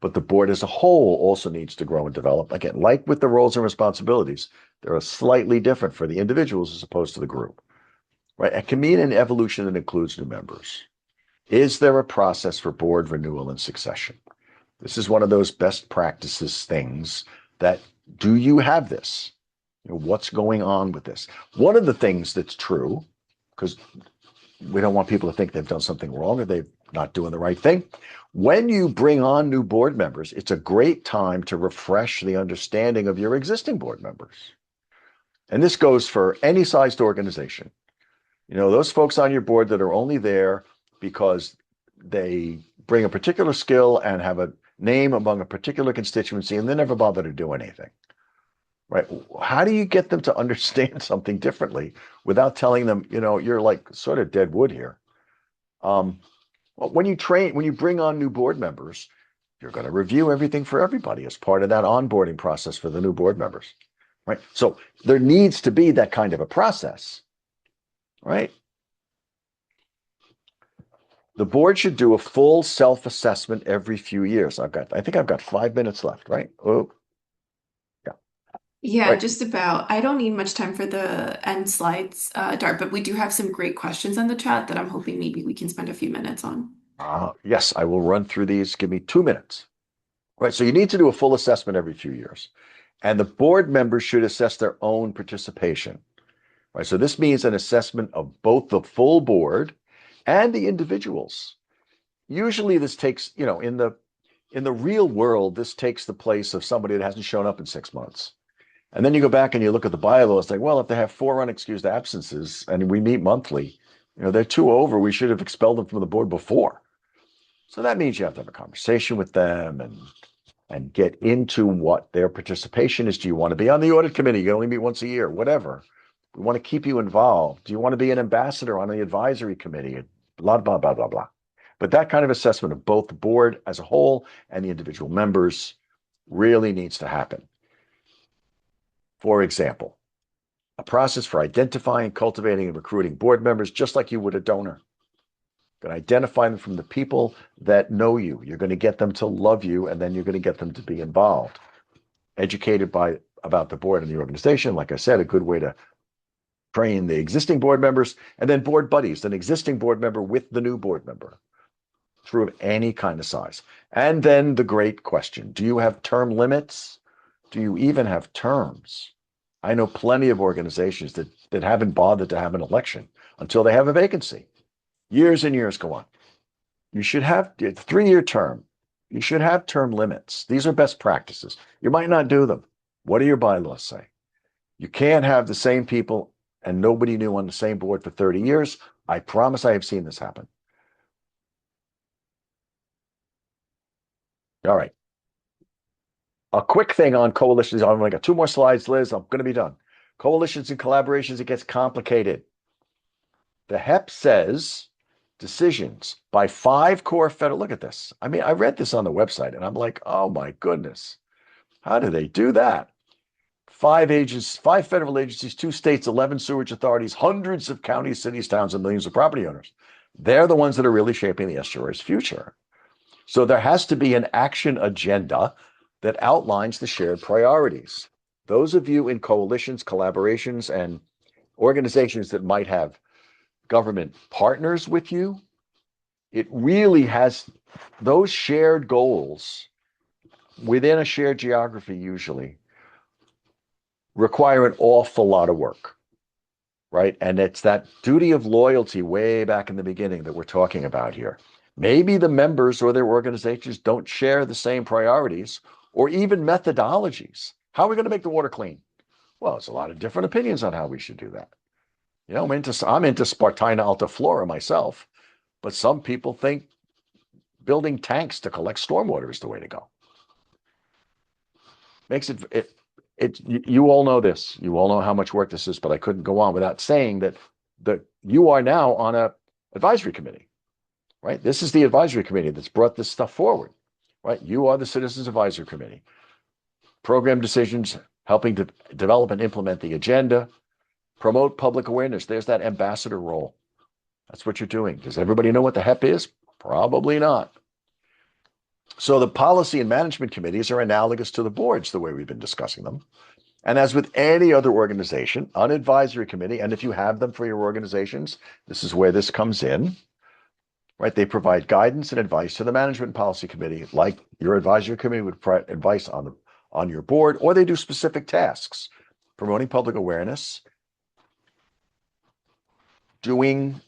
but the board as a whole also needs to grow and develop. Again, like with the roles and responsibilities, they're slightly different for the individuals as opposed to the group, right? It can mean an evolution that includes new members. Is there a process for board renewal and succession? This is one of those best practices things that, do you have this? What's going on with this? One of the things that's true, because we don't want people to think they've done something wrong or they're not doing the right thing. When you bring on new board members, it's a great time to refresh the understanding of your existing board members. And this goes for any sized organization. Those folks on your board that are only there because they bring a particular skill and have a name among a particular constituency and they never bother to do anything. Right? How do you get them to understand something differently without telling them, you're like sort of dead wood here? Well, when you bring on new board members, you're going to review everything for everybody as part of that onboarding process for the new board members, right? So there needs to be that kind of a process, right? The board should do a full self-assessment every few years. I think I've got 5 minutes left, right? Oh, Yeah, right. just about. I don't need much time for the end slides, Dart, but we do have some great questions in the chat that I'm hoping maybe we can spend a few minutes on. Yes, I will run through these. Give me 2 minutes. Right, so you need to do a full assessment every few years. And the board members should assess their own participation. Right, so this means an assessment of both the full board and the individuals. Usually this takes, in the real world, this takes the place of somebody that hasn't shown up in 6 months. And then you go back and you look at the bylaws, like, well, if they have 4 unexcused absences and we meet monthly, they're 2 over, we should have expelled them from the board before. So that means you have to have a conversation with them and get into what their participation is. Do you want to be on the audit committee? You only meet once a year, whatever. We want to keep you involved. Do you want to be an ambassador on the advisory committee? Blah, blah, blah, blah, blah. But that kind of assessment of both the board as a whole and the individual members really needs to happen. For example, a process for identifying, cultivating, and recruiting board members, just like you would a donor. You're going to identify them from the people that know you. You're going to get them to love you, and then you're going to get them to be involved. Educated about the board and the organization. Like I said, a good way to train the existing board members, and then board buddies, an existing board member with the new board member. True of any kind of size. And then the great question, do you have term limits? Do you even have terms? I know plenty of organizations that haven't bothered to have an election until they have a vacancy. Years and years go on. You should have a 3-year term. You should have term limits. These are best practices. You might not do them. What do your bylaws say? You can't have the same people and nobody new on the same board for 30 years. I promise I have seen this happen. All right. A quick thing on coalitions. I'm going to got 2 more slides, Liz. I'm going to be done. Coalitions and collaborations, it gets complicated. The HEP says decisions by 5 core federal. Look at this. I mean, I read this on the website and I'm like, oh my goodness, how do they do that? 5 federal agencies, 2 states, 11 sewage authorities, hundreds of counties, cities, towns, and millions of property owners. They're the ones that are really shaping the estuary's future. So there has to be an action agenda that outlines the shared priorities. Those of you in coalitions, collaborations, and organizations that might have government partners with you, it really has those shared goals within a shared geography usually require an awful lot of work, right? And it's that duty of loyalty way back in the beginning that we're talking about here. Maybe the members or their organizations don't share the same priorities or even methodologies. How are we going to make the water clean? Well, there's a lot of different opinions on how we should do that. You know, I'm into Spartina Alta myself, but some people think building tanks to collect stormwater is the way to go. Makes you all know this. You all know how much work this is, but I couldn't go on without saying that you are now on a advisory committee, right? This is the advisory committee that's brought this stuff forward, right? You are the Citizens Advisory Committee. Program decisions, helping to develop and implement the agenda, promote public awareness. There's that ambassador role. That's what you're doing. Does everybody know what the HEP is? Probably not. So the policy and management committees are analogous to the boards, the way we've been discussing them. And as with any other organization, an advisory committee, and if you have them for your organizations, this is where this comes in, right? They provide guidance and advice to the management policy committee, like your advisory committee would provide advice on your board, or they do specific tasks, promoting public awareness, doing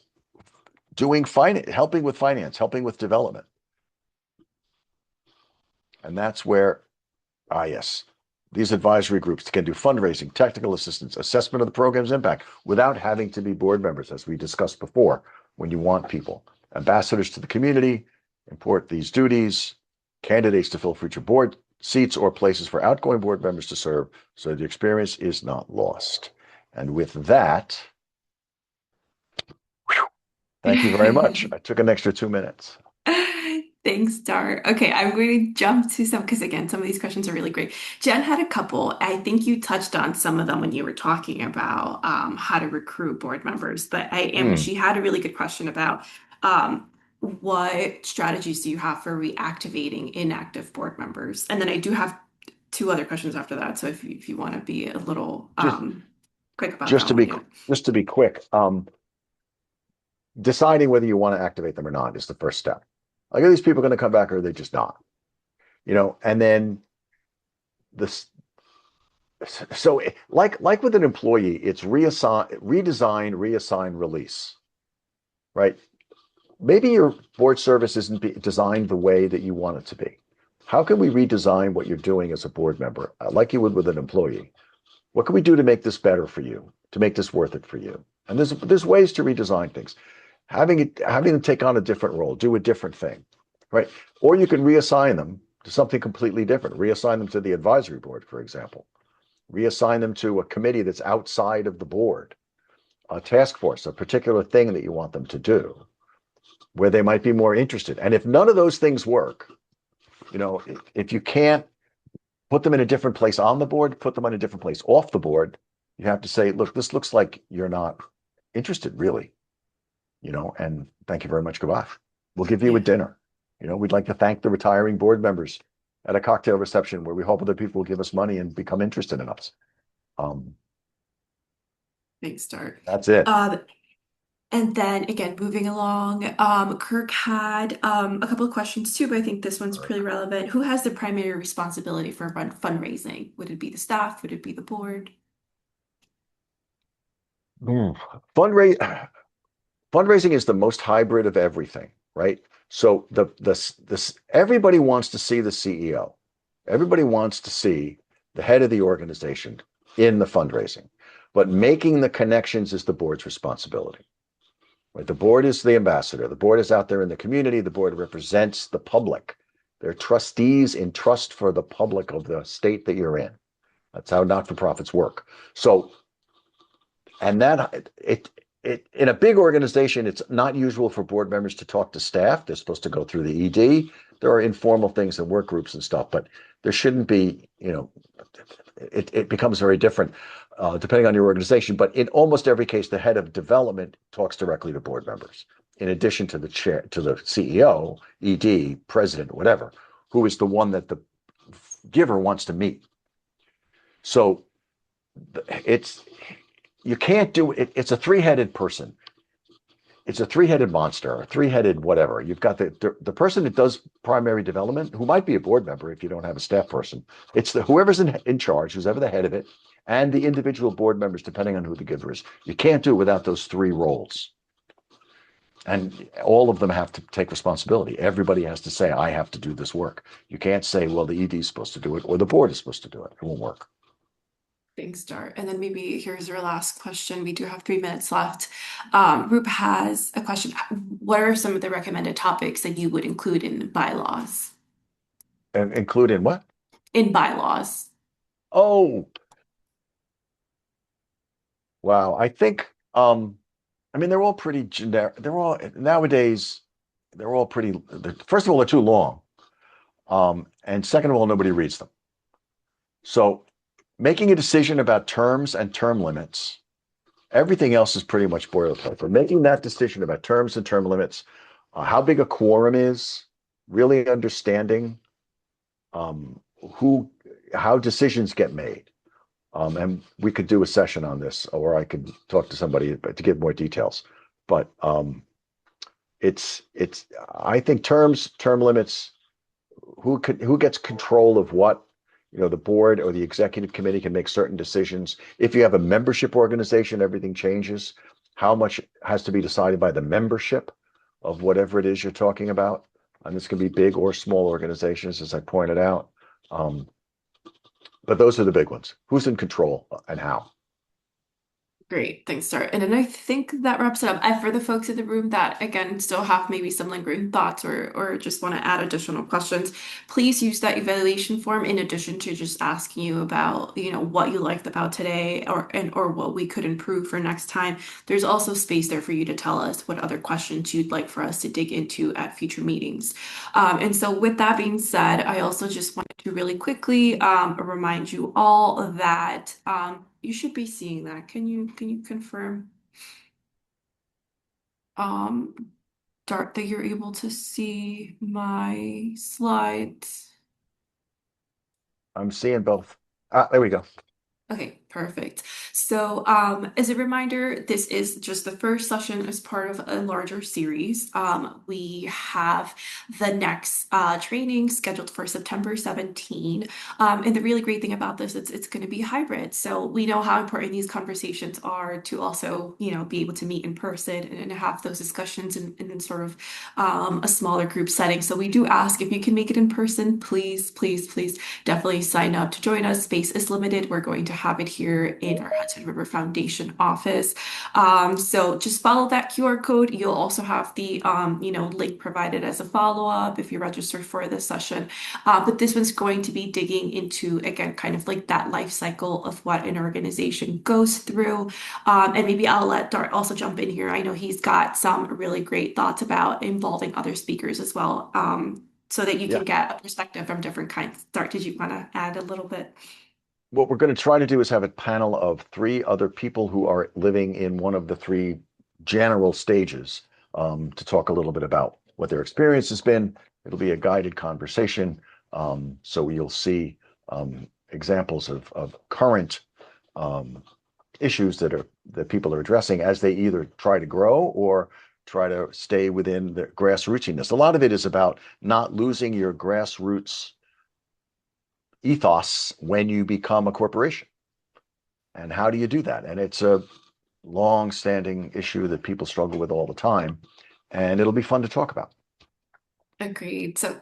finance, helping with finance, helping with development. And that's where, yes, these advisory groups can do fundraising, technical assistance, assessment of the program's impact without having to be board members, as we discussed before, when you want people. Ambassadors to the community, import these duties, candidates to fill future board seats or places for outgoing board members to serve so the experience is not lost. And with that, thank you very much. I took an extra 2 minutes. Thanks, Dart. Okay, I'm going to jump to some because again, some of these questions are really great. Jen had a couple. I think you touched on some of them when you were talking about how to recruit board members, but she had a really good question about what strategies do you have for reactivating inactive board members? And then I do have 2 other questions after that. So if you want to be a little quick about just that to one, be yeah. just to be quick, deciding whether you want to activate them or not is the first step. Like, are these people going to come back or are they just not? You know, and then this. So, like with an employee, it's redesign, reassign, release, right? Maybe your board service isn't designed the way that you want it to be. How can we redesign what you're doing as a board member, like you would with an employee? What can we do to make this better for you, to make this worth it for you? And there's ways to redesign things. Having them take on a different role, do a different thing, right? Or you can reassign them to something completely different. Reassign them to the advisory board, for example. Reassign them to a committee that's outside of the board, a task force, a particular thing that you want them to do, where they might be more interested. And if none of those things work, you know, if you can't put them in a different place on the board, put them on a different place off the board, you have to say, look, this looks like you're not interested, really. You know, and thank you very much. Goodbye. We'll give you a dinner. You know, we'd like to thank the retiring board members at a cocktail reception where we hope other people will give us money and become interested in us. Thanks, Dart. That's it. And then again, moving along, Kirk had a couple of questions too, but I think this one's pretty relevant. Who has the primary responsibility for fundraising? Would it be the staff? Would it be the board? Fundraising is the most hybrid of everything, right? So everybody wants to see the CEO. Everybody wants to see the head of the organization in the fundraising, but making the connections is the board's responsibility. Right? The board is the ambassador. The board is out there in the community. The board represents the public. They're trustees in trust for the public of the state that you're in. That's how not-for-profits work. So, and that in a big organization, it's not usual for board members to talk to staff. They're supposed to go through the ED. There are informal things and work groups and stuff, but there shouldn't be, it becomes very different depending on your organization. But in almost every case, the head of development talks directly to board members, in addition to the chair, to the CEO, ED, president, whatever, who is the one that the giver wants to meet. So it's you can't do it. It's a three-headed person. It's a three-headed monster, a three-headed whatever. You've got the person that does primary development, who might be a board member if you don't have a staff person. It's whoever's in charge, who's ever the head of it, and the individual board members, depending on who the giver is. You can't do it without those three roles. And all of them have to take responsibility. Everybody has to say, I have to do this work. You can't say, well, the ED is supposed to do it or the board is supposed to do it. It won't work. Thanks, Dart. And then maybe here's your last question. We do have 3 minutes left. Rup has a question. What are some of the recommended topics that you would include in bylaws? And include in what? In bylaws. Oh, wow. I think, they're all pretty generic. They're all nowadays, they're all pretty, first of all, they're too long. And second of all, nobody reads them. So making a decision about terms and term limits, everything else is pretty much boilerplate. But making that decision about terms and term limits, how big a quorum is, really understanding how decisions get made. And we could do a session on this, or I could talk to somebody to give more details. But I think term limits, who gets control of what, the board or the executive committee can make certain decisions. If you have a membership organization, everything changes. How much has to be decided by the membership of whatever it is you're talking about. And this can be big or small organizations, as I pointed out. But those are the big ones. Who's in control and how? Great, thanks, Dart. And then I think that wraps it up. And for the folks in the room that, again, still have maybe some lingering thoughts or just want to add additional questions, please use that evaluation form in addition to just asking you about, what you liked about today or what we could improve for next time. There's also space there for you to tell us what other questions you'd like for us to dig into at future meetings. And so with that being said, I also just wanted to really quickly remind you all that you should be seeing that. Can you confirm, Dart, that you're able to see my slides? I'm seeing both. There we go. Okay, perfect. So, as a reminder, this is just the first session as part of a larger series. We have the next training scheduled for September 17. And the really great thing about this is it's going to be hybrid. So we know how important these conversations are to also, be able to meet in person and have those discussions in sort of a smaller group setting. So we do ask if you can make it in person, please, please, please definitely sign up to join us. Space is limited. We're going to have it here in our Hudson River Foundation office. So just follow that QR code. You'll also have the link provided as a follow-up if you registered for this session. But this one's going to be digging into, again, kind of like that life cycle of what an organization goes through. And maybe I'll let Dart also jump in here. I know he's got some really great thoughts about involving other speakers as well. So that you Yeah. can get a perspective from different kinds. Dart, did you want to add a little bit? What we're going to try to do is have a panel of 3 other people who are living in one of the 3 general stages to talk a little bit about what their experience has been. It'll be a guided conversation. So you'll see examples of current issues that people are addressing as they either try to grow or try to stay within the grassrootsiness. A lot of it is about not losing your grassroots ethos when you become a corporation. And how do you do that? And it's a long-standing issue that people struggle with all the time. And it'll be fun to talk about. Agreed. So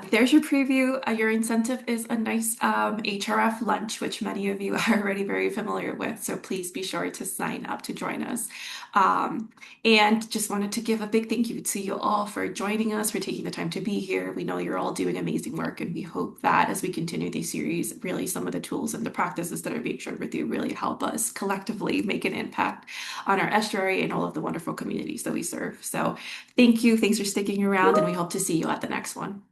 there's your preview. Your incentive is a nice HRF lunch, which many of you are already very familiar with. So please be sure to sign up to join us. And just wanted to give a big thank you to you all for joining us, for taking the time to be here. We know you're all doing amazing work, and we hope that as we continue these series, really some of the tools and the practices that are being shared with you really help us collectively make an impact on our estuary and all of the wonderful communities that we serve. So thank you. Thanks for sticking around, and we hope to see you at the next one.